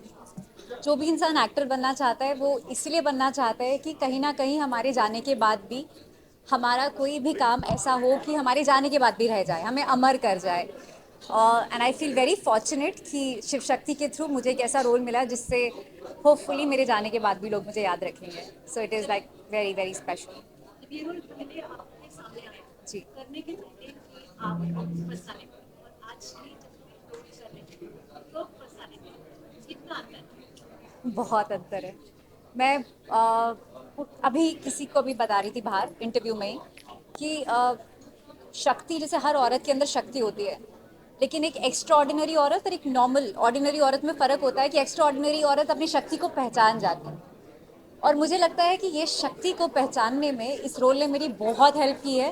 जो भी इंसान एक्टर बनना चाहता है वो इसलिए बनना चाहता है कि कहीं ना कहीं हमारे जाने के बाद भी हमारा कोई भी काम ऐसा हो कि हमारे जाने के बाद भी रह जाए, हमें अमर कर जाए। And I feel very fortunate कि शिव शक्ति के थ्रू मुझे एक ऐसा रोल मिला जिससे होपफुली मेरे जाने के बाद भी लोग मुझे याद रखेंगे। So it is like very very special. जी, बहुत अंतर है। मैं अभी किसी को भी बता रही थी बाहर इंटरव्यू में कि शक्ति, जैसे हर औरत के अंदर शक्ति होती है, लेकिन एक एक्स्ट्रा ऑर्डिनरी औरत और एक नॉर्मल ऑर्डिनरी औरत में फ़र्क होता है कि एक्स्ट्रा ऑर्डिनरी औरत अपनी शक्ति को पहचान जाती है। और मुझे लगता है कि ये शक्ति को पहचानने में इस रोल ने मेरी बहुत हेल्प की है।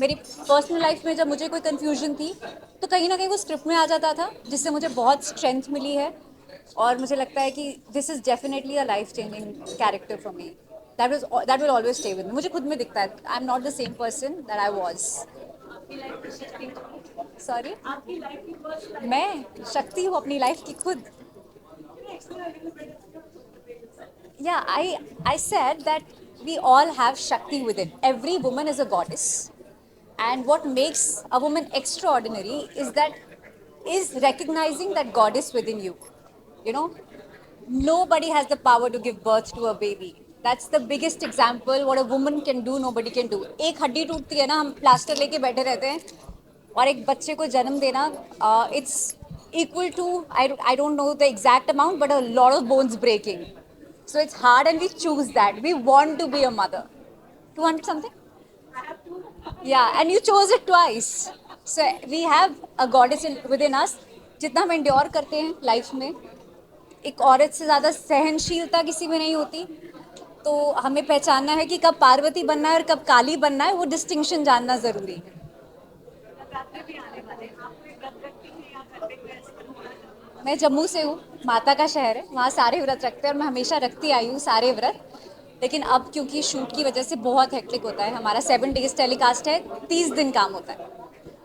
मेरी पर्सनल लाइफ में जब मुझे कोई कन्फ्यूजन थी तो कहीं ना कहीं वो स्क्रिप्ट में आ जाता था, जिससे मुझे बहुत स्ट्रेंथ मिली है। और मुझे लगता है कि this is definitely a life changing character for me. That will always stay with me. मुझे खुद में दिखता है आई am not the same person that I was. Sorry, मैं शक्ति हूँ अपनी लाइफ की खुद। Yeah, I said that we all have Shakti within. Every woman is a goddess. And what makes a woman extraordinary is that is recognizing that God is within you. You know, nobody has the power to give birth to a baby. That's the biggest example. What a woman can do, nobody can do. एक हड्डी टूटती है ना, हम plaster लेके बैठे रहते हैं, और एक बच्चे को जन्म देना, it's equal to, I don't know the exact amount, but a lot of bones breaking. So it's hard, and we choose that. We want to be a mother. 200 something? Yeah, and you chose it twice. So we have a goddess within us. जितना हम endure करते हैं life में, एक औरत से ज़्यादा सहनशीलता किसी में नहीं होती. तो हमें पहचानना है कि कब पार्वती बनना है और कब काली बनना है, वो डिस्टिंक्शन जानना ज़रूरी है. मैं जम्मू से हूँ, माता का शहर है, वहाँ सारे व्रत रखते हैं और मैं हमेशा रखती आई हूँ सारे व्रत. लेकिन अब क्योंकि शूट की वजह से बहुत हेक्टिक होता है, हमारा 7 days टेलीकास्ट है, 30 दिन काम होता है,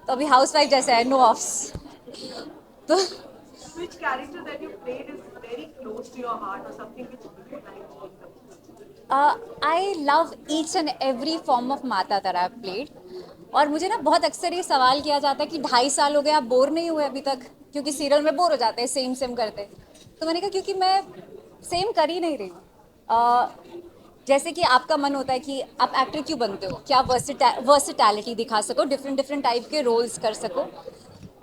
तो अभी हाउसवाइफ जैसा है, नो ऑफ्स. तो Which character that you played is very close to your heart or something which you like? I love each and every form of माता that I've played. और मुझे ना बहुत अक्सर ये सवाल किया जाता है कि 2.5 साल हो गए, आप बोर नहीं हुए अभी तक? क्योंकि सीरियल में बोर हो जाते हैं, सेम करते. तो मैंने कहा क्योंकि मैं सेम कर ही नहीं रही हूँ. जैसे कि आपका मन होता है कि आप एक्टर क्यों बनते हो, क्या वर्सिटैलिटी दिखा सको, डिफरेंट टाइप के रोल्स कर सको.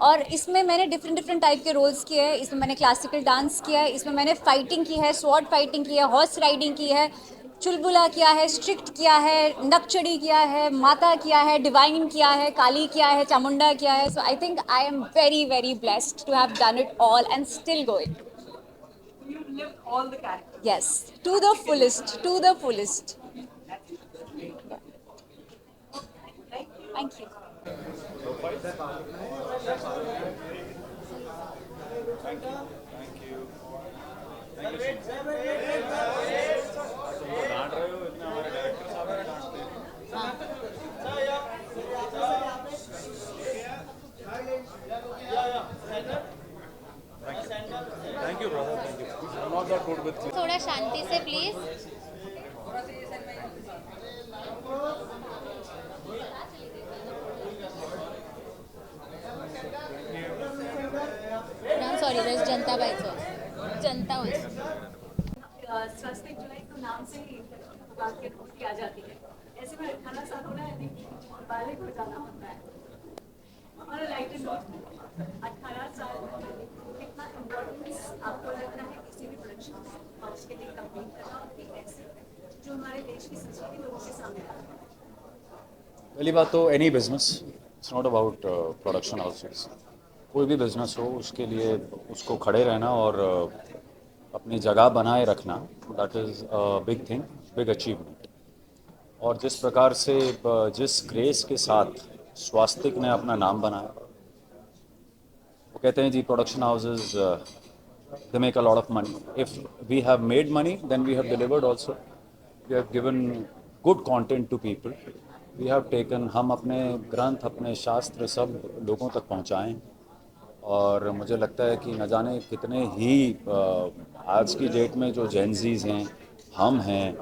और इसमें मैंने डिफरेंट टाइप के रोल्स किए हैं. इसमें मैंने क्लासिकल डांस किया है, इसमें मैंने फाइटिंग की है, स्वॉर्ड फाइटिंग की है, हॉर्स राइडिंग की है, चुलबुला किया है, स्ट्रिक्ट किया है, नकचड़ी किया है, माता किया है, डिवाइन किया है, काली किया है, चामुंडा किया है. So I think I am very blessed to have done it all and still going. You lived all the characters. Yes, to the fullest. Thank you. थोड़ा शांति से प्लीज. सॉरी, बस जनता बायचं, जनता होईल. स्वस्तिक जुलाई तो नाम से ही बात की आ जाती है. ऐसे में 18 साल होना है, बालिग हो जाना होता है. और लाइट नोट, 18 साल कितना इम्पोर्टेंस आपको लगता है किसी भी प्रोडक्शन हाउस के लिए कंप्लीट करना, और ऐसे जो हमारे देश की संस्कृति लोगों के सामने आ रही है. पहली बात तो any business, it's not about production houses. कोई भी बिजनेस हो, उसके लिए उसको खड़े रहना और अपनी जगह बनाए रखना, that is a big thing, big achievement. और जिस प्रकार से जिस ग्रेस के साथ स्वास्तिक ने अपना नाम बनाया, वो कहते हैं जी production houses they make a lot of money. If we have made money then we have delivered also. We have given good content to people. We have taken, हम अपने ग्रंथ, अपने शास्त्र सब लोगों तक पहुंचाएं. और मुझे लगता है कि न जाने कितने ही आज की डेट में जो जेनजीज हैं, हम हैं,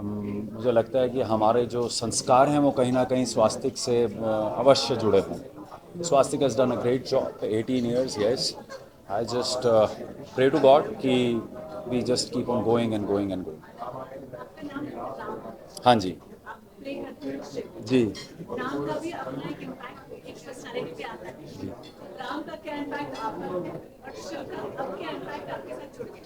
मुझे लगता है कि हमारे जो संस्कार हैं वो कहीं ना कहीं स्वास्तिक से अवश्य जुड़े हों. Swastik has done a great job 18 years. Yes, I just pray to God कि we just keep on going and going and going. हाँ जी जी. राम का भी अपना एक इम्पैक्ट एक पर्सनैलिटी पे आता है. राम का क्या इम्पैक्ट आप पर है और शिव का अब क्या इम्पैक्ट आपके साथ जुड़ गया?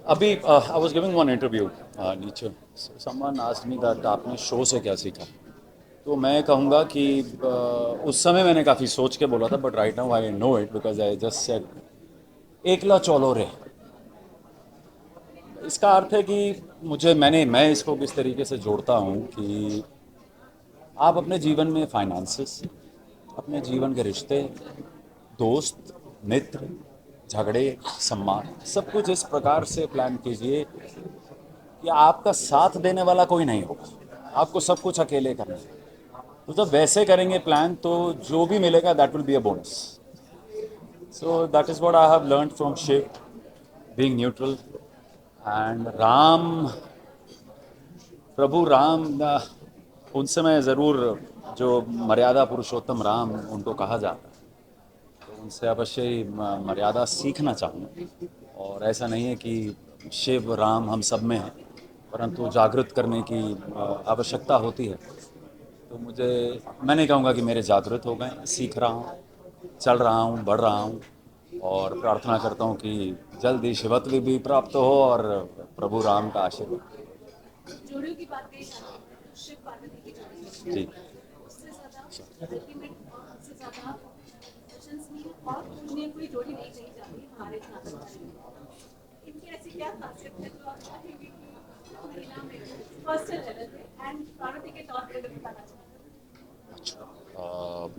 अभी I was giving one interview नीचे, समवन आस्क्ड मी दैट आपने शो से क्या सीखा. तो मैं कहूँगा कि उस समय मैंने काफ़ी सोच के बोला था, but right now I know it because I just said एकला चलो रे. इसका अर्थ है कि मैं इसको किस तरीके से जोड़ता हूँ कि आप अपने जीवन में फाइनेंसेस, अपने जीवन के रिश्ते, दोस्त, मित्र, झगड़े, सम्मान, सब कुछ इस प्रकार से प्लान कीजिए कि आपका साथ देने वाला कोई नहीं होगा. आपको सब कुछ अकेले करना है. तो जब वैसे करेंगे प्लान, तो जो भी मिलेगा that will be a bonus. So that is what I have learned from Shiv, being neutral. And Ram, प्रभु राम, उनसे मैं ज़रूर जो मर्यादा पुरुषोत्तम राम उनको कहा जाता है, तो उनसे अवश्य ही मर्यादा सीखना चाहूँगा। और ऐसा नहीं है कि शिव राम हम सब में हैं, परंतु जागृत करने की आवश्यकता होती है। तो मैं नहीं कहूँगा कि मेरे जागृत हो गए, सीख रहा हूँ, चल रहा हूँ, बढ़ रहा हूँ, और प्रार्थना करता हूँ कि जल्दी शिवत्व भी प्राप्त हो और प्रभु राम का आशीर्वाद। जोड़ियों की बात कही जाती है, शिव पार्वती की जोड़ी जी। उससे ज़्यादा अल्टीमेट और उससे ज़्यादा प्रशंसनीय और पूजनीय कोई जोड़ी नहीं कही जाती हमारे साथ। इनकी ऐसी क्या खासियत है जो आप चाहेंगे कि महिला में पर्सनल लेवल पे एंड पार्वती के तौर पे बताना चाहते हैं?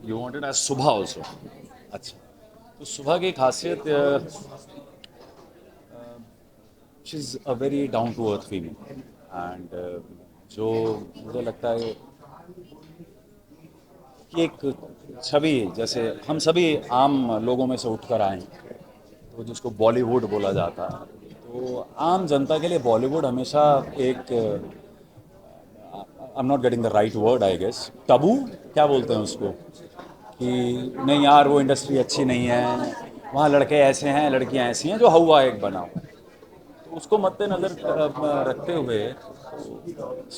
You wanted as Subah also. अच्छा, तो सुबह की खासियत, she is a very down to earth female, and जो मुझे लगता है कि एक छवि, जैसे हम सभी आम लोगों में से उठकर आए हैं, तो जिसको बॉलीवुड बोला जाता है, तो आम जनता के लिए बॉलीवुड हमेशा एक, I am not getting the right word I guess, taboo क्या बोलते हैं उसको, कि नहीं यार वो इंडस्ट्री अच्छी नहीं है, वहाँ लड़के ऐसे हैं, लड़कियाँ ऐसी हैं, जो हवा एक बना हो। तो उसको मद्देनज़र रखते हुए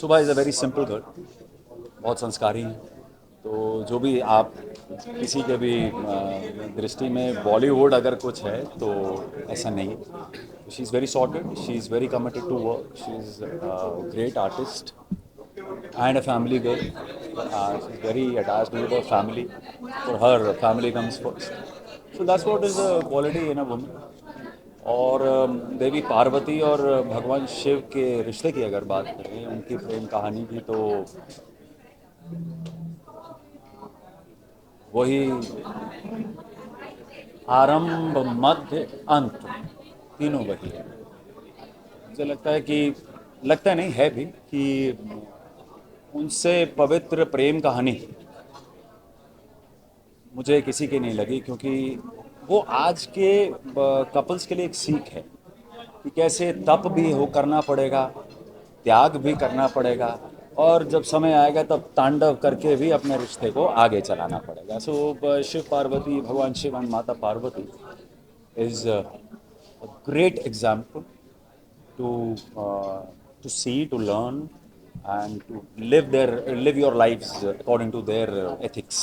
सुबह is a very simple girl, बहुत संस्कारी हैं। तो जो भी आप किसी के भी दृष्टि में बॉलीवुड अगर कुछ है तो ऐसा नहीं है। She is very sorted, she is very committed to work, she is great artist and a family girl. She's very attached with her family. For her, family comes first. So that's what is a quality in a woman. और देवी पार्वती और भगवान शिव के रिश्ते की अगर बात करें, उनकी प्रेम कहानी की, तो वही आरंभ मध्य अंत तीनों वही है। मुझे लगता है कि, लगता नहीं है भी, कि उनसे पवित्र प्रेम कहानी मुझे किसी की नहीं लगी, क्योंकि वो आज के कपल्स के लिए एक सीख है कि कैसे तप भी हो करना पड़ेगा, त्याग भी करना पड़ेगा, और जब समय आएगा तब तांडव करके भी अपने रिश्ते को आगे चलाना पड़ेगा। सो शिव पार्वती, भगवान शिव एंड माता Parvati is a great example to see, to learn, and to live your lives according to their ethics.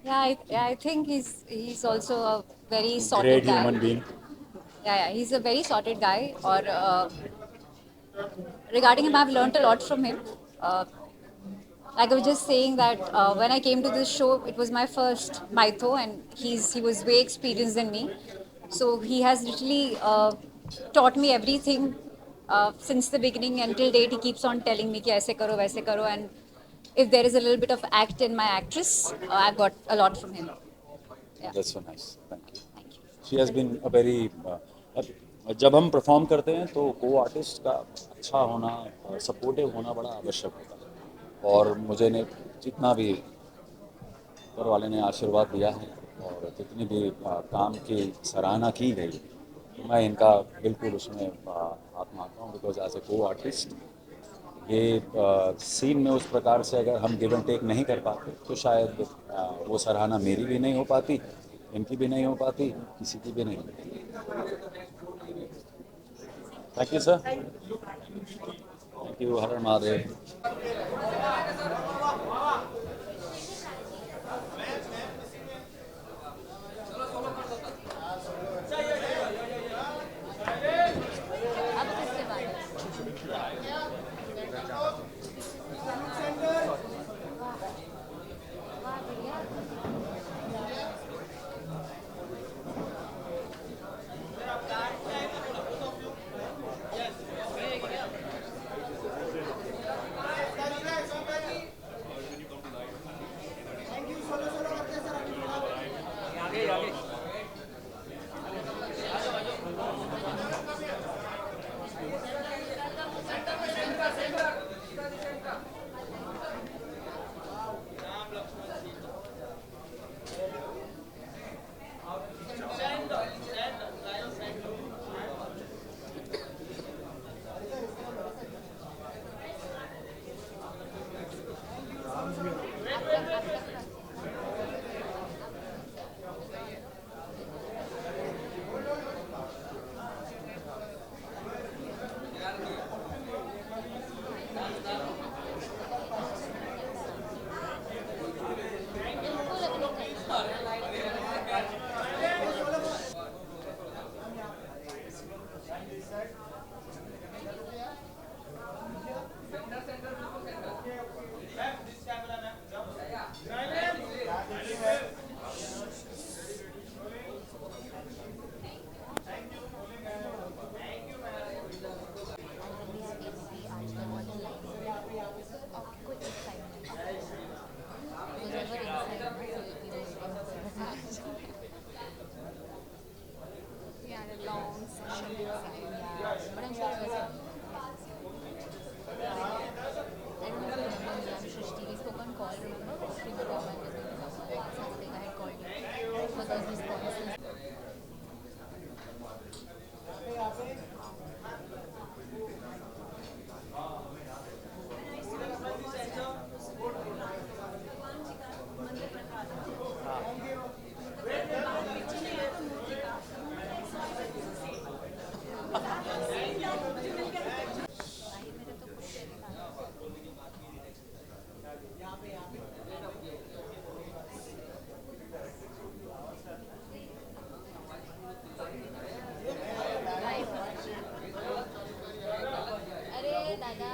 I think he's also a very sorted Great guy. human being. Yeah, he's a very sorted guy. Or regarding him, I've learned a lot from him. Like I was just saying that when I came to this show, it was my first Maitho, and he was way experienced than me. So he has literally taught me everything since the beginning until date. He keeps on telling me कि ऐसे करो वैसे करो, and if there is a little bit of act in my actress, I've got a lot from him. Yeah. That's so nice. Thank you. She has been a very जब हम perform करते हैं तो को आर्टिस्ट का अच्छा होना, supportive होना बड़ा आवश्यक होता है। और मुझे ने जितना भी ऊपर वाले ने आशीर्वाद दिया है और जितनी भी काम की सराहना की गई, तो मैं इनका बिल्कुल उसमें हाथ मानता हूँ, बिकॉज एज ए को आर्टिस्ट ये सीन में उस प्रकार से अगर हम गिव एंड टेक नहीं कर पाते, तो शायद वो सराहना मेरी भी नहीं हो पाती, इनकी भी नहीं हो पाती, किसी की भी नहीं हो पाती। Thank you sir. Thank you. Her her Mahadev. there's this constant. अरे दादा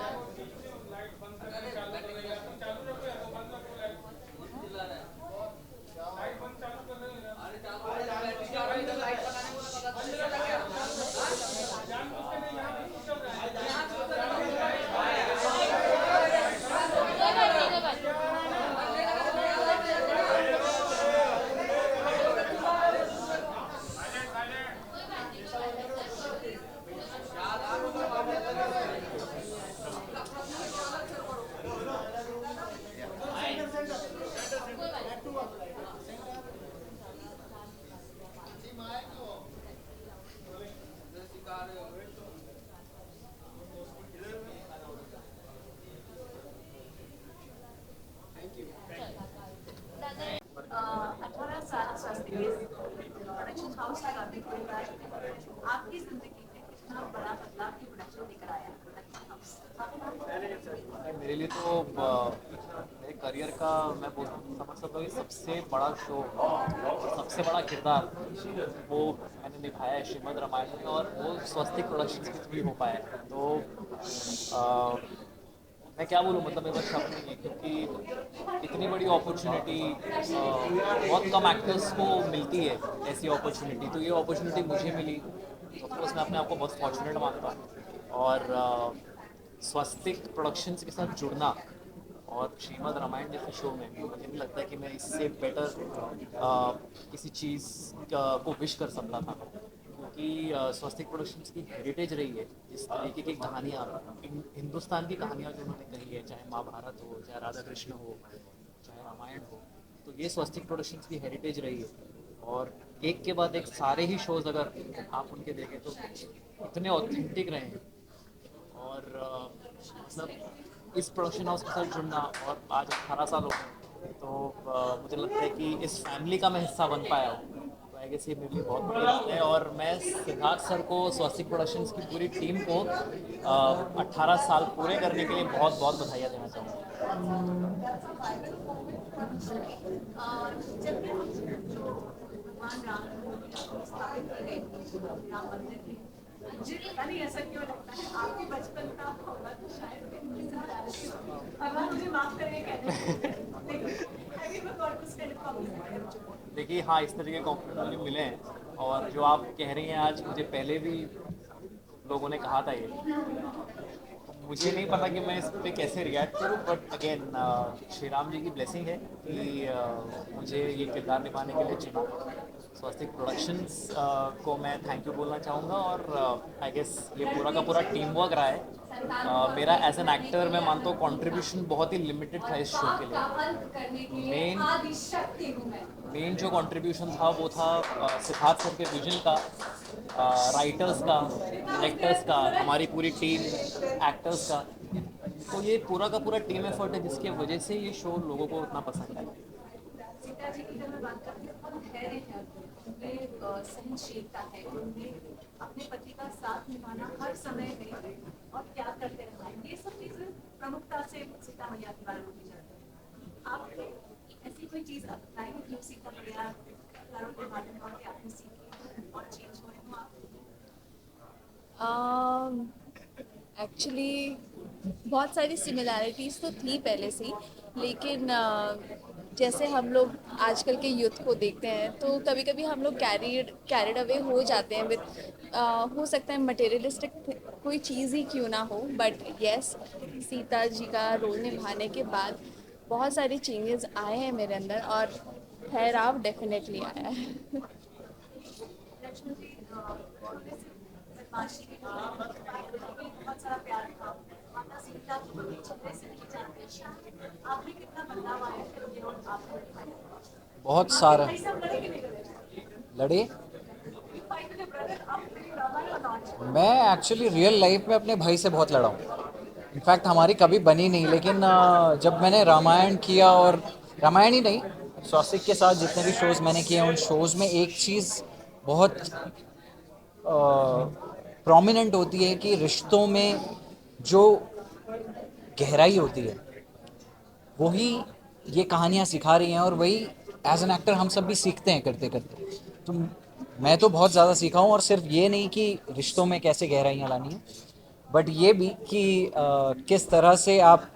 अठारह साल स्वास्थ्य प्रोडक्शन हाउस का करने के बाद आपकी जिंदगी में कितना बड़ा बदलाव की प्रोडक्शन लेकर आया प्रोडक्शन हाउस? मेरे लिए तो मेरे करियर का मैं समझ सकता हूँ कि सबसे बड़ा शो और सबसे बड़ा किरदार वो मैंने निभाया है श्रीमद् रामायण में, और वो स्वस्तिक प्रोडक्शंस के थ्रू हो पाया है। तो मैं क्या बोलूँ, मतलब मेरे पास शब्द नहीं है, क्योंकि इतनी बड़ी अपॉर्चुनिटी बहुत कम एक्टर्स को मिलती है ऐसी अपॉर्चुनिटी। तो ये अपॉर्चुनिटी मुझे मिली, तो ऑफकोर्स मैं अपने आप को बहुत फॉर्चुनेट मानता हूँ। और स्वस्तिक प्रोडक्शंस के साथ जुड़ना और श्रीमद् रामायण जैसे शो में मुझे नहीं लगता कि मैं इससे बेटर किसी चीज़ को विश कर सकता था, क्योंकि स्वस्तिक प्रोडक्शंस की हेरिटेज रही है जिस तरीके की कहानियाँ, हिंदुस्तान की कहानियाँ जो उन्होंने कही है, चाहे महाभारत हो, चाहे राधा कृष्ण हो, चाहे रामायण हो, तो ये स्वस्तिक प्रोडक्शंस की हेरिटेज रही है। और एक के बाद एक सारे ही शोज़ अगर आप उनके देखें तो इतने ऑथेंटिक रहे हैं। और मतलब इस प्रोडक्शन हाउस के साथ जुड़ना, और आज 18 साल हो गए, तो मुझे लगता है कि इस फैमिली का मैं हिस्सा बन पाया हूँ। तो आई गेस ये मेरे लिए बहुत बड़ी बात है। और मैं सिद्धार्थ सर को, स्वस्तिक प्रोडक्शंस की पूरी टीम को 18 साल पूरे करने के लिए बहुत बहुत बधाइयाँ देना चाहूँगा। जब भगवान राम स्थापित की गई राम मंदिर में, मुझे पता नहीं ऐसा क्यों लगता है आपके बचपन का होगा तो शायद भगवान मुझे माफ करेंगे कहने। देखिए, हाँ, इस तरह के कॉम्प्लीमेंट मुझे मिले हैं, और जो आप कह रही हैं आज, मुझे पहले भी लोगों ने कहा था ये। मुझे नहीं पता कि मैं इस पर कैसे रिएक्ट करूं, बट अगेन श्री राम जी की ब्लेसिंग है कि मुझे ये किरदार निभाने के लिए चुना। स्वस्तिक प्रोडक्शंस को मैं थैंक यू बोलना चाहूँगा, और आई गेस ये पूरा का पूरा टीम वर्क रहा है। मेरा एज एन एक्टर मैं मानता हूँ कंट्रीब्यूशन बहुत ही लिमिटेड था इस शो के लिए। मेन जो कंट्रीब्यूशन था वो था सिद्धार्थ सर के विजन का, राइटर्स का, डायरेक्टर्स का, हमारी पूरी टीम एक्टर्स का। तो ये पूरा का पूरा टीम एफर्ट है जिसकी वजह से ये शो लोगों को उतना पसंद आया। सीता जी की जब मैं बात करती हूँ, बहुत धैर्य है, उनमें सहनशीलता है, उनमें अपने पति का साथ निभाना हर समय में, और क्या करते रहना है, ये सब चीज़ें प्रमुखता से सीता मैया के बारे में की जाती है। आपने ऐसी कोई चीज़ अपनाई जो सीता मैया के बारे में और आपने सीखी और चेंज हुए हो आप? एक्चुअली बहुत सारी सिमिलैरिटीज़ तो थी पहले से ही, लेकिन जैसे हम लोग आजकल के यूथ को देखते हैं तो कभी कभी हम लोग कैरिड अवे हो जाते हैं विद, हो सकता है मटेरियलिस्टिक कोई चीज़ ही क्यों ना हो, बट येस, सीता जी का रोल निभाने के बाद बहुत सारे चेंजेस आए हैं मेरे अंदर, और ठहराव डेफिनेटली आया है। बहुत सारा प्यार था, माता सीता को छपरे से नहीं जानते, आपने कितना बदलाव आया है? बहुत सारा। लड़े। मैं एक्चुअली रियल लाइफ में अपने भाई से बहुत लड़ा हूँ। इनफैक्ट हमारी कभी बनी नहीं, लेकिन जब मैंने रामायण किया, और रामायण ही नहीं, स्वास्तिक के साथ जितने भी शोज़ मैंने किए हैं, उन शोज़ में एक चीज़ बहुत प्रोमिनेंट होती है कि रिश्तों में जो गहराई होती है वही ये कहानियाँ सिखा रही हैं, और वही एज एन एक्टर हम सब भी सीखते हैं करते करते। तो मैं तो बहुत ज़्यादा सीखा हूँ, और सिर्फ ये नहीं कि रिश्तों में कैसे गहराइयाँ लानी है, बट ये भी कि किस तरह से आप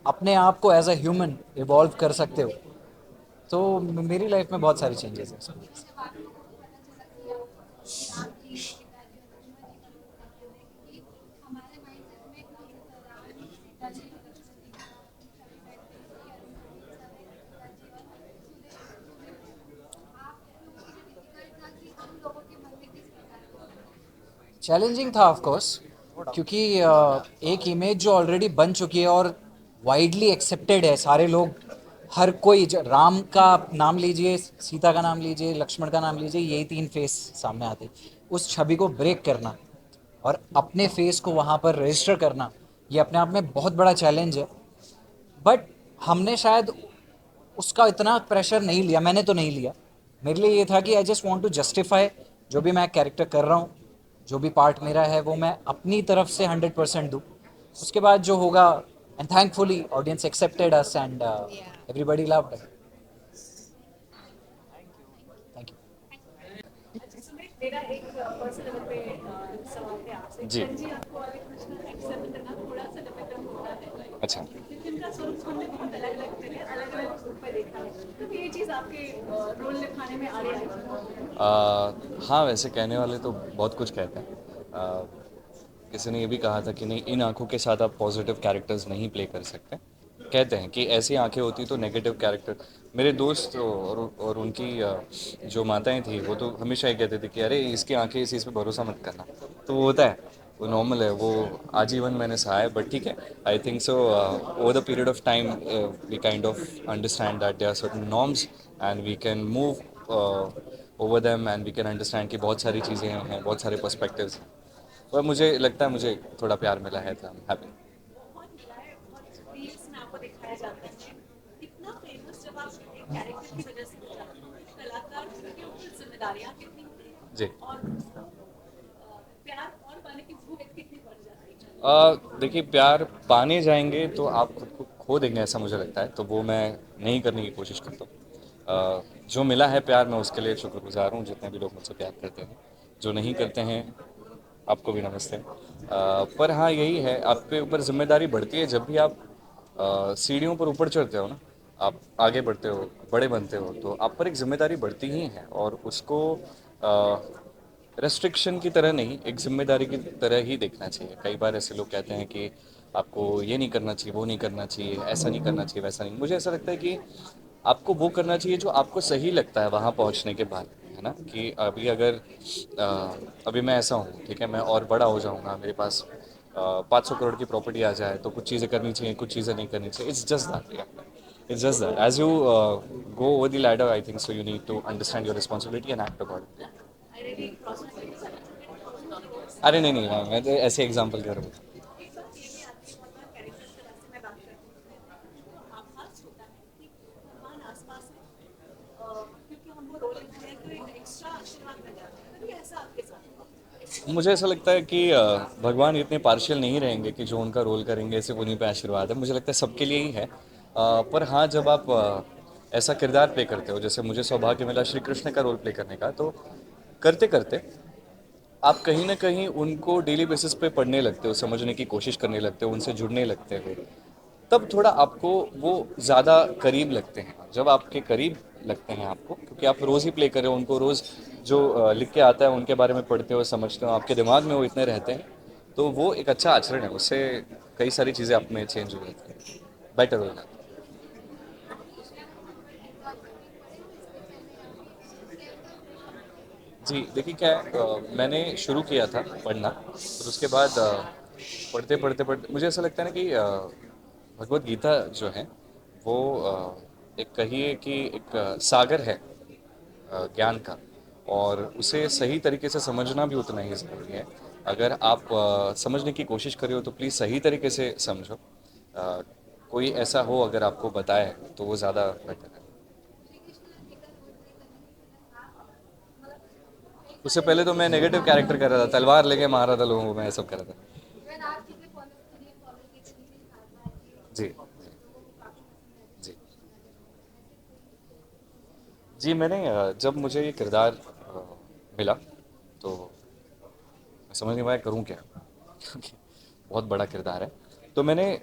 अपने आप को एज अ ह्यूमन इवॉल्व कर सकते हो। तो मेरी लाइफ में बहुत सारी चेंजेस हैं इसमें। हमारे माइंडसेट में राम सीता जी चैलेंजिंग था ऑफ कोर्स, क्योंकि एक इमेज जो ऑलरेडी बन चुकी है और वाइडली एक्सेप्टेड है, सारे लोग, हर कोई, राम का नाम लीजिए, सीता का नाम लीजिए, लक्ष्मण का नाम लीजिए, यही 3 फेस सामने आते। उस छवि को ब्रेक करना और अपने फेस को वहाँ पर रजिस्टर करना, ये अपने आप में बहुत बड़ा चैलेंज है। बट हमने शायद उसका इतना प्रेशर नहीं लिया, मैंने तो नहीं लिया। मेरे लिए ये था कि I just want to justify जो भी मैं कैरेक्टर कर रहा हूँ, जो भी पार्ट मेरा है, वो मैं अपनी तरफ से 100% दूँ। उसके बाद जो होगा, and thankfully audience accepted us and everybody loved it. Thank you. मेरा एक पर्सनल पे सवाल है आपसे। जी। जी, आपको हरे कृष्ण एक्सेप्ट करना थोड़ा सा डिफिकल्ट होता है। अच्छा। लेकिन का स्वरूप हमने बहुत अलग अलग तरह अलग अलग रूप में देखा है, तो ये चीज़ आपके रोल निभाने में आ रही है। हाँ, वैसे कहने वाले तो बहुत कुछ कहते हैं। किसी ने ये भी कहा था कि नहीं, इन आँखों के साथ आप पॉजिटिव कैरेक्टर्स नहीं प्ले कर सकते। कहते हैं कि ऐसी आंखें होती तो नेगेटिव कैरेक्टर। मेरे दोस्त और उनकी जो माताएं थी, वो तो हमेशा ये कहते थे कि अरे इसकी आंखें, इस चीज़ पे भरोसा मत करना। तो वो होता है, वो नॉर्मल है, वो आजीवन मैंने सहा है। बट ठीक है, I think so over the period of time we kind of understand that there are certain norms and we can move over them and we can understand कि बहुत सारी चीज़ें हैं, बहुत सारे पर्सपेक्टिव्स हैं। और मुझे लगता है मुझे थोड़ा प्यार मिला है, तो हैप्पी। रील्स में आपको दिखाया जाता है इतना फेमस, जब आप एक कैरेक्टर की वजह से हो जाते हैं, कलाकार के ऊपर जिम्मेदारियां कितनी होती हैं जी। और प्यार और पाने की भूख कितनी बढ़ जाती है। देखिए, प्यार पाने जाएंगे तो आप खुद को खो देंगे, ऐसा मुझे लगता है। तो वो मैं नहीं करने की कोशिश करता हूँ। जो मिला है प्यार, मैं उसके लिए शुक्रगुजार हूँ, जितने भी लोग मुझसे प्यार करते हैं। जो नहीं करते हैं, आपको भी नमस्ते। पर हाँ, यही है, आपके ऊपर जिम्मेदारी बढ़ती है जब भी आप सीढ़ियों पर ऊपर चढ़ते हो ना, आप आगे बढ़ते हो, बड़े बनते हो, तो आप पर एक जिम्मेदारी बढ़ती ही है। और उसको रेस्ट्रिक्शन की तरह नहीं, एक जिम्मेदारी की तरह ही देखना चाहिए। कई बार ऐसे लोग कहते हैं कि आपको ये नहीं करना चाहिए, वो नहीं करना चाहिए, ऐसा नहीं करना चाहिए, वैसा नहीं। मुझे ऐसा लगता है कि आपको वो करना चाहिए जो आपको सही लगता है वहाँ पहुँचने के बाद, है ना। कि अभी अगर अभी मैं ऐसा हूँ, ठीक है, मैं और बड़ा हो जाऊँगा, मेरे पास 500 करोड़ की प्रॉपर्टी आ जाए, तो कुछ चीज़ें करनी चाहिए, कुछ चीज़ें नहीं करनी चाहिए। It's just that, it's just that. As you go over the ladder, I think so you need to understand your responsibility and act accordingly. अरे नहीं नहीं, मैं तो ऐसे एग्जाम्पल दे रहा हूँ। मुझे ऐसा लगता है कि भगवान इतने पार्शियल नहीं रहेंगे कि जो उनका रोल करेंगे सिर्फ उन्हीं पे आशीर्वाद है। मुझे लगता है सबके लिए ही है। पर हाँ, जब आप ऐसा किरदार प्ले करते हो, जैसे मुझे सौभाग्य मिला श्री कृष्ण का रोल प्ले करने का, तो करते करते आप कहीं ना कहीं उनको डेली बेसिस पे पढ़ने लगते हो, समझने की कोशिश करने लगते हो, उनसे जुड़ने लगते हो। तब थोड़ा आपको वो ज़्यादा करीब लगते हैं। जब आपके करीब लगते हैं आपको, क्योंकि आप रोज़ ही प्ले कर रहे हो उनको, रोज़ जो लिख के आता है उनके बारे में पढ़ते हो, समझते हो, आपके दिमाग में वो इतने रहते हैं, तो वो एक अच्छा आचरण है। उससे कई सारी चीज़ें आप में चेंज हो जाती हैं, बेटर हो जाती हैं। जी, देखिए क्या है, मैंने शुरू किया था पढ़ना, फिर उसके बाद पढ़ते पढ़ते पढ़ते मुझे ऐसा लगता है ना कि भगवत गीता जो है वो एक कहिए कि एक सागर है ज्ञान का। और उसे सही तरीके से समझना भी उतना ही ज़रूरी है। अगर आप समझने की कोशिश कर रहे हो तो प्लीज़ सही तरीके से समझो। कोई ऐसा हो अगर आपको बताए तो वो ज़्यादा बेटर है। उससे पहले तो मैं नेगेटिव कैरेक्टर कर रहा था, तलवार लेके मार रहा था लोगों को, मैं ये सब कर रहा था। जी जी जी। मैंने जब मुझे ये किरदार मिला तो मैं समझ नहीं पाया करूँ क्या, क्योंकि बहुत बड़ा किरदार है। तो मैंने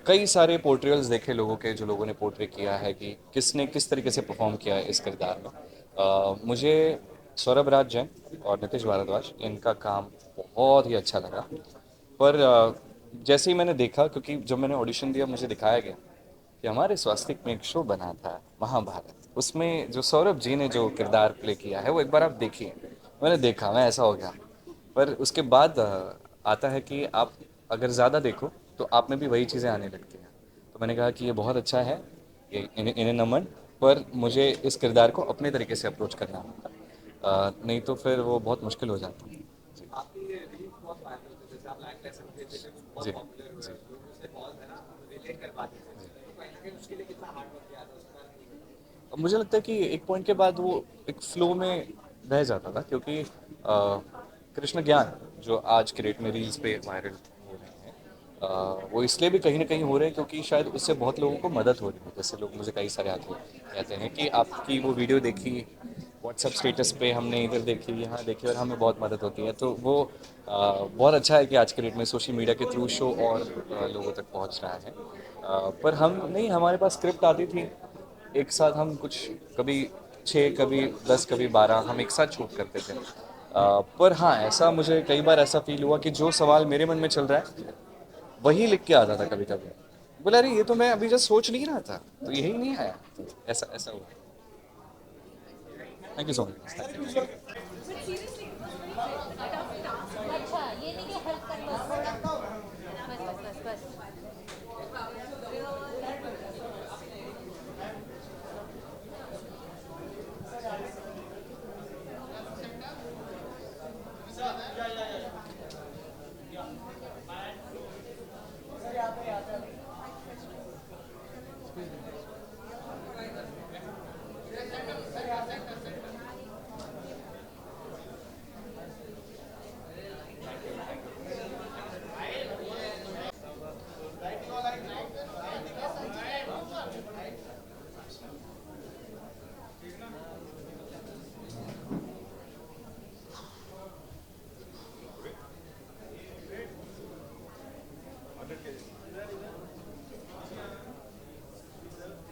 कई सारे पोर्ट्रेयल्स देखे लोगों के, जो लोगों ने पोर्ट्रे किया है कि किसने किस तरीके से परफॉर्म किया है इस किरदार में। मुझे सौरभ राज जैन और नितिश भारद्वाज, इनका काम बहुत ही अच्छा लगा। पर जैसे ही मैंने देखा, क्योंकि जब मैंने ऑडिशन दिया मुझे दिखाया गया कि हमारे स्वास्तिक में एक शो बना था महाभारत, उसमें जो सौरभ जी ने जो किरदार प्ले किया है वो एक बार आप देखिए। मैंने देखा, मैं ऐसा हो गया। पर उसके बाद आता है कि आप अगर ज़्यादा देखो तो आप में भी वही चीज़ें आने लगती हैं। तो मैंने कहा कि ये बहुत अच्छा है, ये इन्हें नमन, पर मुझे इस किरदार को अपने तरीके से अप्रोच करना होगा, नहीं तो फिर वो बहुत मुश्किल हो जाता है। जी जी। अब मुझे लगता है कि एक पॉइंट के बाद वो एक फ्लो में रह जाता था, क्योंकि कृष्ण ज्ञान जो आज के डेट में रील्स पे वायरल हो रहे हैं, वो इसलिए भी कहीं ना कहीं हो रहे हैं क्योंकि शायद उससे बहुत लोगों को मदद हो रही है। जैसे लोग मुझे कई सारे आते कहते हैं कि आपकी वो वीडियो देखी, व्हाट्सएप स्टेटस पे हमने इधर देखी, यहाँ देखी, और हमें बहुत मदद होती है। तो वो बहुत अच्छा है कि आज के डेट में सोशल मीडिया के थ्रू शो और लोगों तक पहुँच रहा है। पर हम नहीं, हमारे पास स्क्रिप्ट आती थी, एक साथ हम कुछ कभी 6, कभी 10, कभी 12 हम एक साथ शूट करते थे। पर हाँ, ऐसा मुझे कई बार ऐसा फील हुआ कि जो सवाल मेरे मन में चल रहा है वही लिख के आता था कभी कभी। बोला अरे ये तो मैं अभी जस्ट सोच नहीं रहा था, तो यही नहीं आया। ऐसा ऐसा हुआ। Thank you so much. अच्छा ये नहीं कि हेल्प कर बस बस।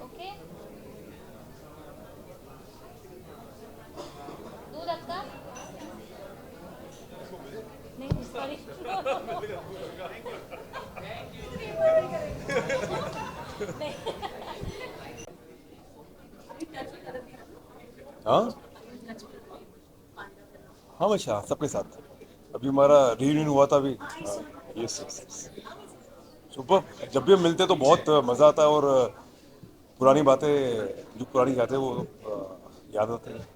ओके दूध आपका नहीं सॉरी हाँ हाँ बच्चा सबके साथ अभी हमारा रीयूनियन हुआ था अभी। Yes super. जब भी हम मिलते हैं तो बहुत मज़ा आता है और पुरानी बातें जो पुरानी यादें वो याद आती हैं।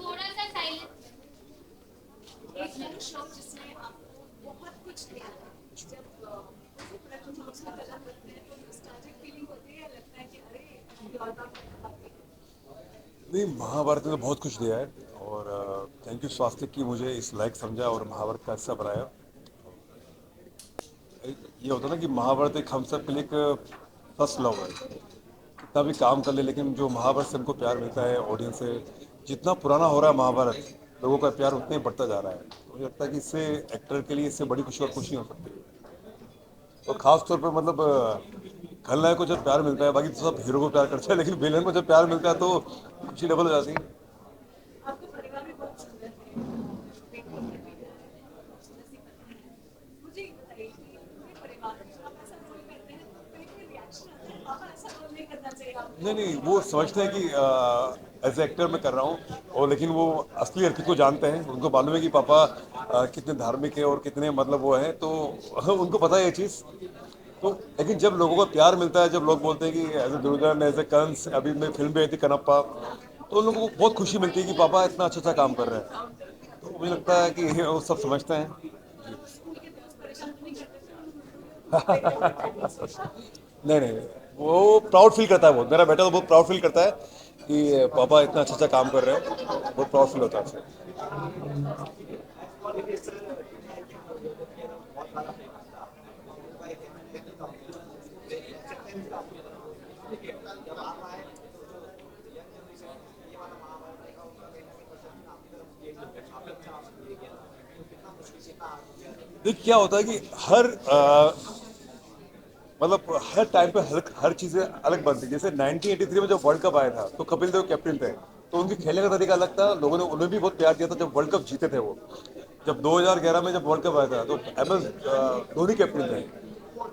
थोड़ा सा साइलेंट एक शो जिसमें आपको बहुत कुछ दिया जब फीलिंग होती है, लगता है कि अरे नहीं, महाभारत ने तो बहुत कुछ दिया है और थैंक यू स्वास्तिक की मुझे इस लायक समझा और महाभारत का हिस्सा बनाया। ये होता ना कि महाभारत एक हम सब के लिए एक फर्स्ट लव है। कितना भी काम कर ले लेकिन जो महाभारत से हमको प्यार मिलता है ऑडियंस से, जितना पुराना हो रहा है महाभारत, लोगों का प्यार उतना ही बढ़ता जा रहा है। तो मुझे लगता है कि इससे एक्टर के लिए इससे बड़ी खुशी और खुशी हो सकती है। और ख़ास तौर पर मतलब खलनायक को जब प्यार मिलता है, बाकी तो सब हीरो को प्यार करते हैं, लेकिन विलेन को जब प्यार मिलता है तो खुशी डबल हो जाती है। आपका परिवार भी बहुत सुंदर है। मुझे ये बताइए कि परिवार में आप ऐसा रोल करते हैं तो कोई रिएक्शन आता है, पापा ऐसा रोल नहीं करना चाहिए आपको? नहीं, वो समझते हैं कि एज ए एक्टर मैं कर रहा हूँ, और लेकिन वो असली हरकत को जानते हैं। उनको मालूम है कि पापा कितने धार्मिक है और कितने मतलब वो हैं, तो उनको पता है ये चीज़। तो लेकिन जब लोगों का प्यार मिलता है, जब लोग बोलते हैं कि एज ए दुर्गन, एज ए कंस, अभी मेरी फिल्म भी आई थी कनप्पा, तो उन लोगों को बहुत खुशी मिलती है कि पापा इतना अच्छा अच्छा काम कर रहे हैं। तो मुझे लगता है कि वो सब समझते हैं। नहीं नहीं, वो प्राउड फील करता है, बहुत मेरा बेटा तो बहुत प्राउड फील करता है कि पापा इतना अच्छा अच्छा काम कर रहे हैं, बहुत प्राउड फील होता है उससे। देख क्या होता है कि मतलब हर टाइम पे हर चीज़ें अलग बनती है। जैसे 1983 में जब वर्ल्ड कप आया था तो कपिल देव कैप्टन थे, तो उनके खेलने का तरीका अलग था, लोगों ने उन्हें भी बहुत प्यार दिया था जब वर्ल्ड कप जीते थे वो। जब 2011 में जब वर्ल्ड कप आया था तो MS धोनी कैप्टन थे,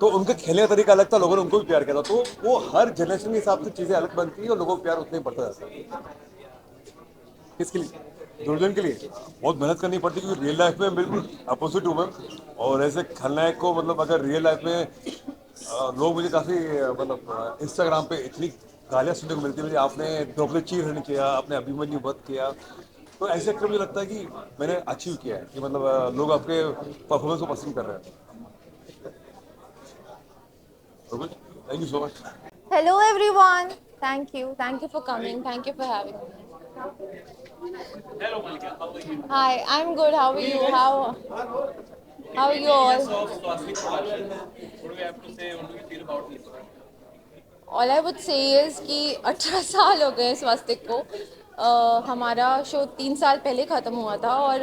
तो उनके खेलने का तरीका अलग था, लोगों ने उनको भी प्यार किया था। तो वो हर जनरेशन के हिसाब से चीज़ें अलग बनती है और लोगों को प्यार उतना ही बढ़ता जाता है। किसके लिए? दुर्जन के लिए बहुत मेहनत करनी पड़ती है, क्योंकि रियल लाइफ में बिल्कुल अपोजिट हूँ मैं। और ऐसे खलनायक को मतलब अगर रियल लाइफ में लोग मुझे काफ़ी मतलब इंस्टाग्राम पे इतनी गालियाँ सुनने को मिलती है, मुझे आपने द्रौपदी चीरहरण किया, आपने अभिमन्यु वध किया। तो ऐसे एक्टर मुझे लगता है कि मैंने अचीव किया है, कि मतलब लोग आपके परफॉर्मेंस को पसंद कर रहे हैं। Thank you so much. Hello everyone. Thank you for coming. Thank you for having me. Hello Malika, how are you? Hi, I'm good. How are you? How are you Yes, all? of Swastik production. What do we have to say? What do we feel about this? All I would say is कि 18 साल हो गए स्वास्तिक को। हमारा show 3 साल पहले ख़त्म हुआ था और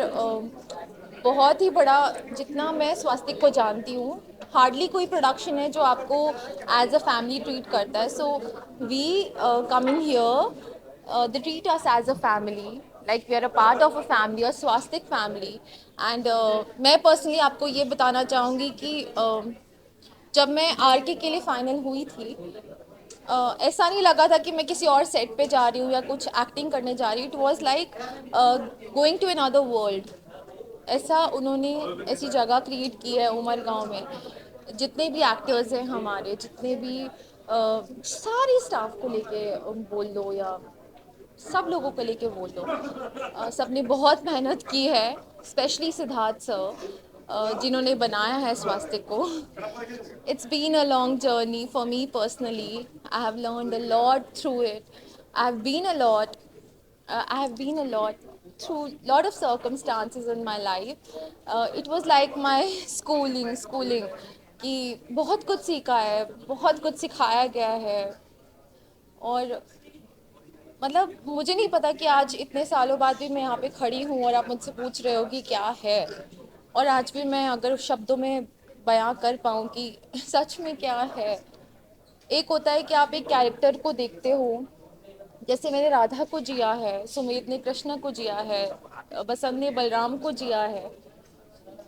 बहुत ही बड़ा, जितना मैं स्वास्तिक को जानती हूँ, हार्डली कोई प्रोडक्शन है जो आपको एज अ फैमिली ट्रीट करता है। So we coming here, they treat us as a family, like we are a part of a family, a swastik family. And मैं personally आपको ये बताना चाहूँगी कि जब मैं आरके के लिए फाइनल हुई थी, ऐसा नहीं लगा था कि मैं किसी और सेट पे जा रही हूँ या कुछ एक्टिंग करने जा रही हूँ। It was like going to another world. ऐसा उन्होंने ऐसी जगह क्रिएट की है उमर गांव में। जितने भी एक्टर्स हैं हमारे, जितने भी सारी स्टाफ को लेके बोल लो या सब लोगों को लेके बोल लो, सबने बहुत मेहनत की है, स्पेशली सिद्धार्थ सर जिन्होंने बनाया है स्वास्तिक को। It's been a long journey for me personally. I have learned a lot through it. I have been a lot I have been a lot through lot of circumstances in my life. It was like my schooling कि बहुत कुछ सीखा है, बहुत कुछ सिखाया गया है। और मतलब मुझे नहीं पता कि आज इतने सालों बाद भी मैं यहाँ पे खड़ी हूँ और आप मुझसे पूछ रहे हो कि क्या है, और आज भी मैं अगर शब्दों में बयां कर पाऊँ कि सच में क्या है। एक होता है कि आप एक कैरेक्टर को देखते हो, जैसे मैंने राधा को जिया है, सुमित ने कृष्ण को जिया है, बसंत ने बलराम को जिया है।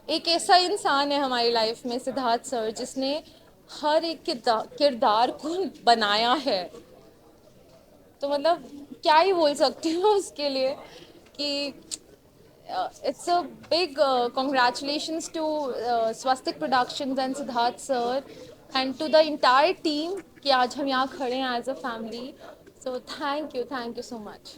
एक ऐसा इंसान है हमारी लाइफ में सिद्धार्थ सर, जिसने हर एक किरदार को बनाया है। तो मतलब क्या ही बोल सकती हूँ उसके लिए कि it's a big congratulations to Swastik Productions and Siddharth sir and to the entire team कि आज हम यहाँ खड़े हैं as a family. So thank you so much.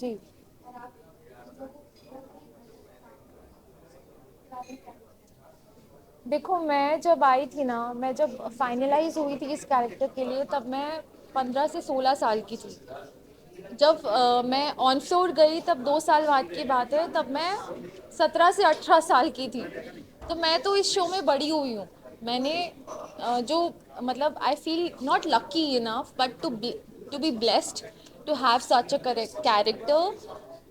जी देखो, मैं जब आई थी ना, मैं जब फाइनलाइज हुई थी इस कैरेक्टर के लिए, तब मैं 15 से 16 साल की थी। जब मैं ऑन फ्लोर गई तब 2 साल बाद की बात है, तब मैं 17 से 18 साल की थी। तो मैं तो इस शो में बड़ी हुई हूँ। मैंने जो मतलब I feel not lucky enough but to be blessed to have such a character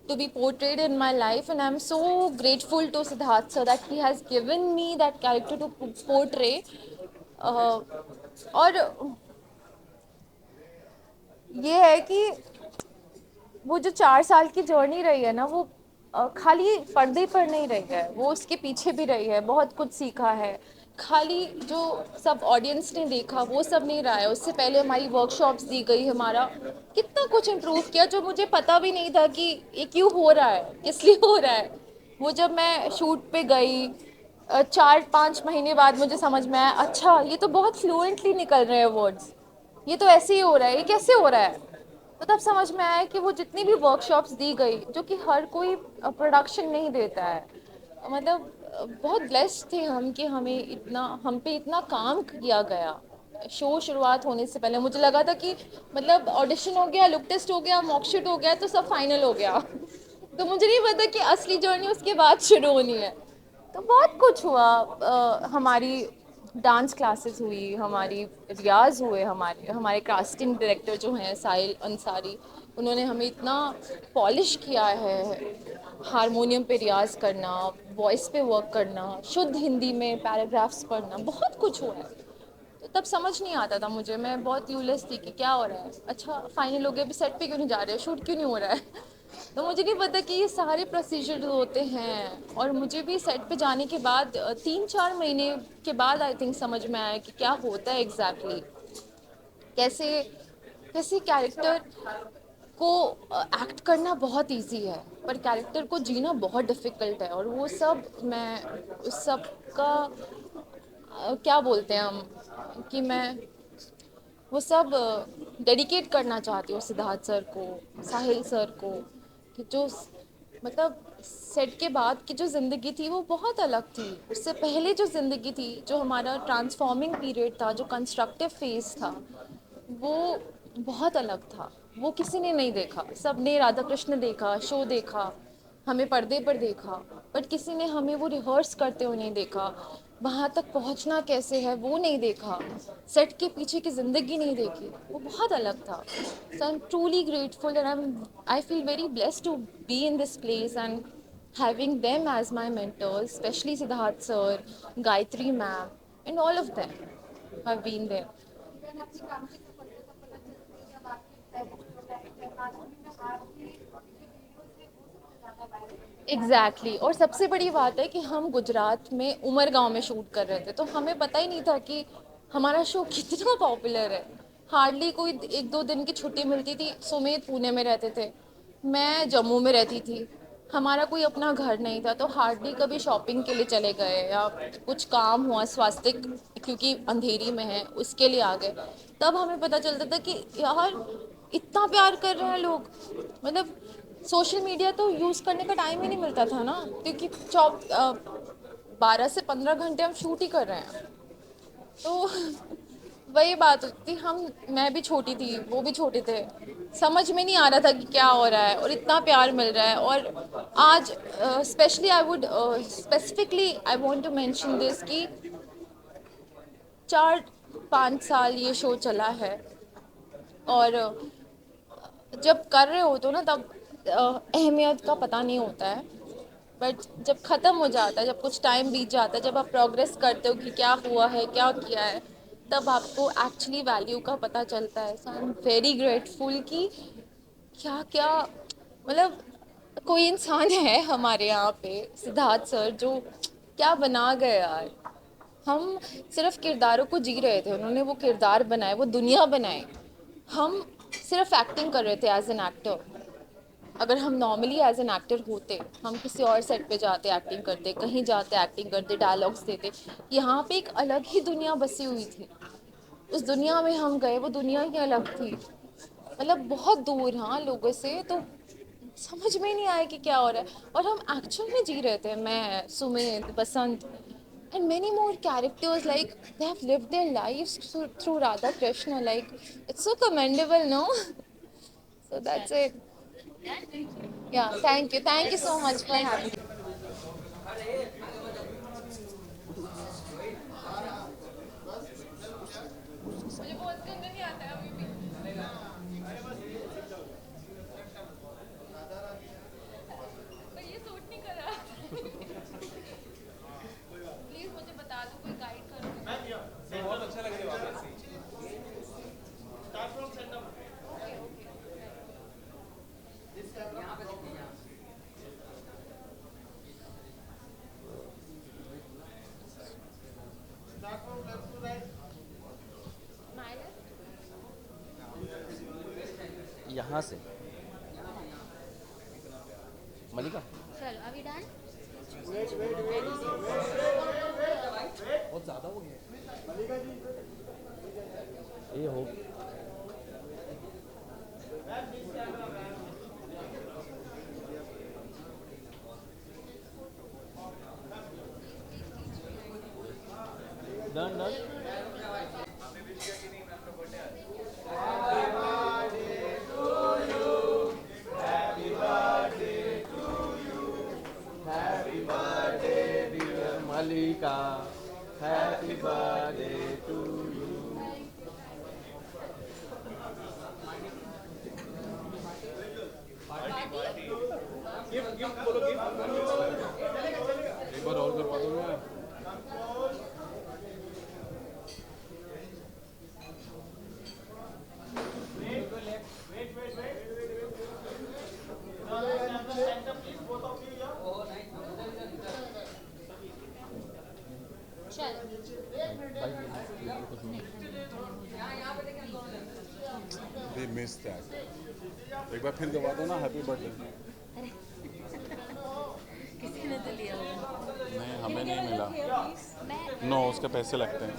to be portrayed in my life, and I'm so grateful to Siddharth sir that he has given me that character to portray. और ये है कि वो जो 4 साल की journey रही है ना, वो खाली पर्दे पर नहीं रही है, वो उसके पीछे भी रही है, बहुत कुछ सीखा है। खाली जो सब ऑडियंस ने देखा वो सब नहीं रहा है, उससे पहले हमारी वर्कशॉप्स दी गई, हमारा कितना कुछ इम्प्रूव किया जो मुझे पता भी नहीं था कि ये क्यों हो रहा है, किस लिए हो रहा है। वो जब मैं शूट पे गई 4-5 महीने बाद मुझे समझ में आया, अच्छा ये तो बहुत फ्लुएंटली निकल रहे हैं वर्ड्स, ये तो ऐसे ही हो रहा है, ये कैसे हो रहा है। तो तब समझ में आया कि वो जितनी भी वर्कशॉप्स दी गई, जो कि हर कोई प्रोडक्शन नहीं देता है, मतलब बहुत ब्लेस्ड थे हम कि हम पे इतना काम किया गया। शो शुरुआत होने से पहले मुझे लगा था कि मतलब ऑडिशन हो गया, लुक टेस्ट हो गया, मॉक शूट हो गया तो सब फाइनल हो गया तो मुझे नहीं पता कि असली जर्नी उसके बाद शुरू होनी है। तो बहुत कुछ हुआ, हमारी डांस क्लासेस हुई, हमारी रियाज हुए, हमारे हमारे कास्टिंग डायरेक्टर जो हैं साहिल अंसारी, उन्होंने हमें इतना पॉलिश किया है, हारमोनियम पे रियाज करना, वॉइस पे वर्क करना, शुद्ध हिंदी में पैराग्राफ्स पढ़ना, बहुत कुछ हुआ है। तो तब समझ नहीं आता था मुझे, मैं बहुत यूलेस थी कि क्या हो रहा है, अच्छा फाइनल हो गया, अभी सेट पे क्यों नहीं जा रहे, शूट क्यों नहीं हो रहा है तो मुझे नहीं पता कि ये सारे प्रोसीजर होते हैं। और मुझे भी सेट पे जाने के बाद 3-4 महीने के बाद आई थिंक समझ में आया कि क्या होता है एग्जैक्टली, कैसे कैसे कैरेक्टर को एक्ट करना बहुत इजी है, पर कैरेक्टर को जीना बहुत डिफ़िकल्ट है। और वो सब मैं उस सब का क्या बोलते हैं हम, कि मैं वो सब डेडिकेट करना चाहती हूँ सिद्धार्थ सर को, साहिल सर को, कि जो मतलब सेट के बाद की जो ज़िंदगी थी वो बहुत अलग थी, उससे पहले जो ज़िंदगी थी, जो हमारा ट्रांसफॉर्मिंग पीरियड था, जो कंस्ट्रक्टिव फेज़ था, वो बहुत अलग था। वो किसी ने नहीं देखा, सब ने राधा कृष्ण देखा, शो देखा, हमें पर्दे पर देखा, बट किसी ने हमें वो रिहर्स करते हुए नहीं देखा, वहाँ तक पहुँचना कैसे है वो नहीं देखा, सेट के पीछे की ज़िंदगी नहीं देखी, वो बहुत अलग था। So I am truly grateful and I feel very blessed to be in this place and having them as my mentors, especially Siddharth sir, Gayatri ma'am, and all of them have been there. Exactly और सबसे बड़ी बात है कि हम गुजरात में उमरगांव में shoot कर रहे थे, तो हमें पता ही नहीं था कि हमारा शो कितना पॉपुलर है। हार्डली कोई 1-2 दिन की छुट्टी मिलती थी। सुमित पुणे में रहते थे, मैं जम्मू में रहती थी, हमारा कोई अपना घर नहीं था, तो हार्डली कभी शॉपिंग के लिए चले गए या कुछ काम हुआ स्वास्थ्य क्योंकि अंधेरी में है उसके लिए आ गए। तब हमें पता चलता था कि यार इतना प्यार कर रहे हैं लोग, मतलब सोशल मीडिया तो यूज़ करने का टाइम ही नहीं मिलता था ना, क्योंकि 12 से 15 घंटे हम शूट ही कर रहे हैं। तो वही बात होती, मैं भी छोटी थी, वो भी छोटे थे, समझ में नहीं आ रहा था कि क्या हो रहा है और इतना प्यार मिल रहा है। और आज specially I would specifically I want to mention this कि 4-5 साल ये शो चला है, और जब कर रहे हो तो ना तब अहमियत का पता नहीं होता है, बट जब ख़त्म हो जाता है, जब कुछ टाइम बीत जाता है, जब आप प्रोग्रेस करते हो कि क्या हुआ है, क्या किया है, तब आपको एक्चुअली वैल्यू का पता चलता है। So I am very grateful कि क्या क्या मतलब कोई इंसान है हमारे यहाँ पे सिद्धार्थ सर जो क्या बना गए यार। हम सिर्फ किरदारों को जी रहे थे, उन्होंने वो किरदार बनाए, वो दुनिया बनाई, हम सिर्फ एक्टिंग कर रहे थे एज एन एक्टर। अगर हम नॉर्मली एज एन एक्टर होते, हम किसी और सेट पे जाते एक्टिंग करते, कहीं जाते एक्टिंग करते, डायलॉग्स देते, यहाँ पे एक अलग ही दुनिया बसी हुई थी। उस दुनिया में हम गए, वो दुनिया ही अलग थी, मतलब बहुत दूर हाँ लोगों से, तो समझ में नहीं आया कि क्या हो रहा है। और हम एक्चुअल में जी रहे थे, मैं, सुमित, बसंत and many more characters, like they have lived their lives through Radha Krishna, like it's so commendable, no? So that's it. Yeah, thank you so much for having me. Please मुझे बता दो, कोई guide करो। बहुत अच्छा लग रहा है वापस से। Start from centre. Okay okay. कहाँ से? मलिका? चल अभी डन। बहुत ज़्यादा हो गया ये हो done done Malika, happy birthday to you. Give, बोलो give. एक बार और करवा दो मैं. They missed that. एक बार फिर दबा दो ना हैप्पी बर्थडे. किसी ने तो लिया होगा। नहीं हमें नहीं मिला. नो उसके पैसे लगते हैं.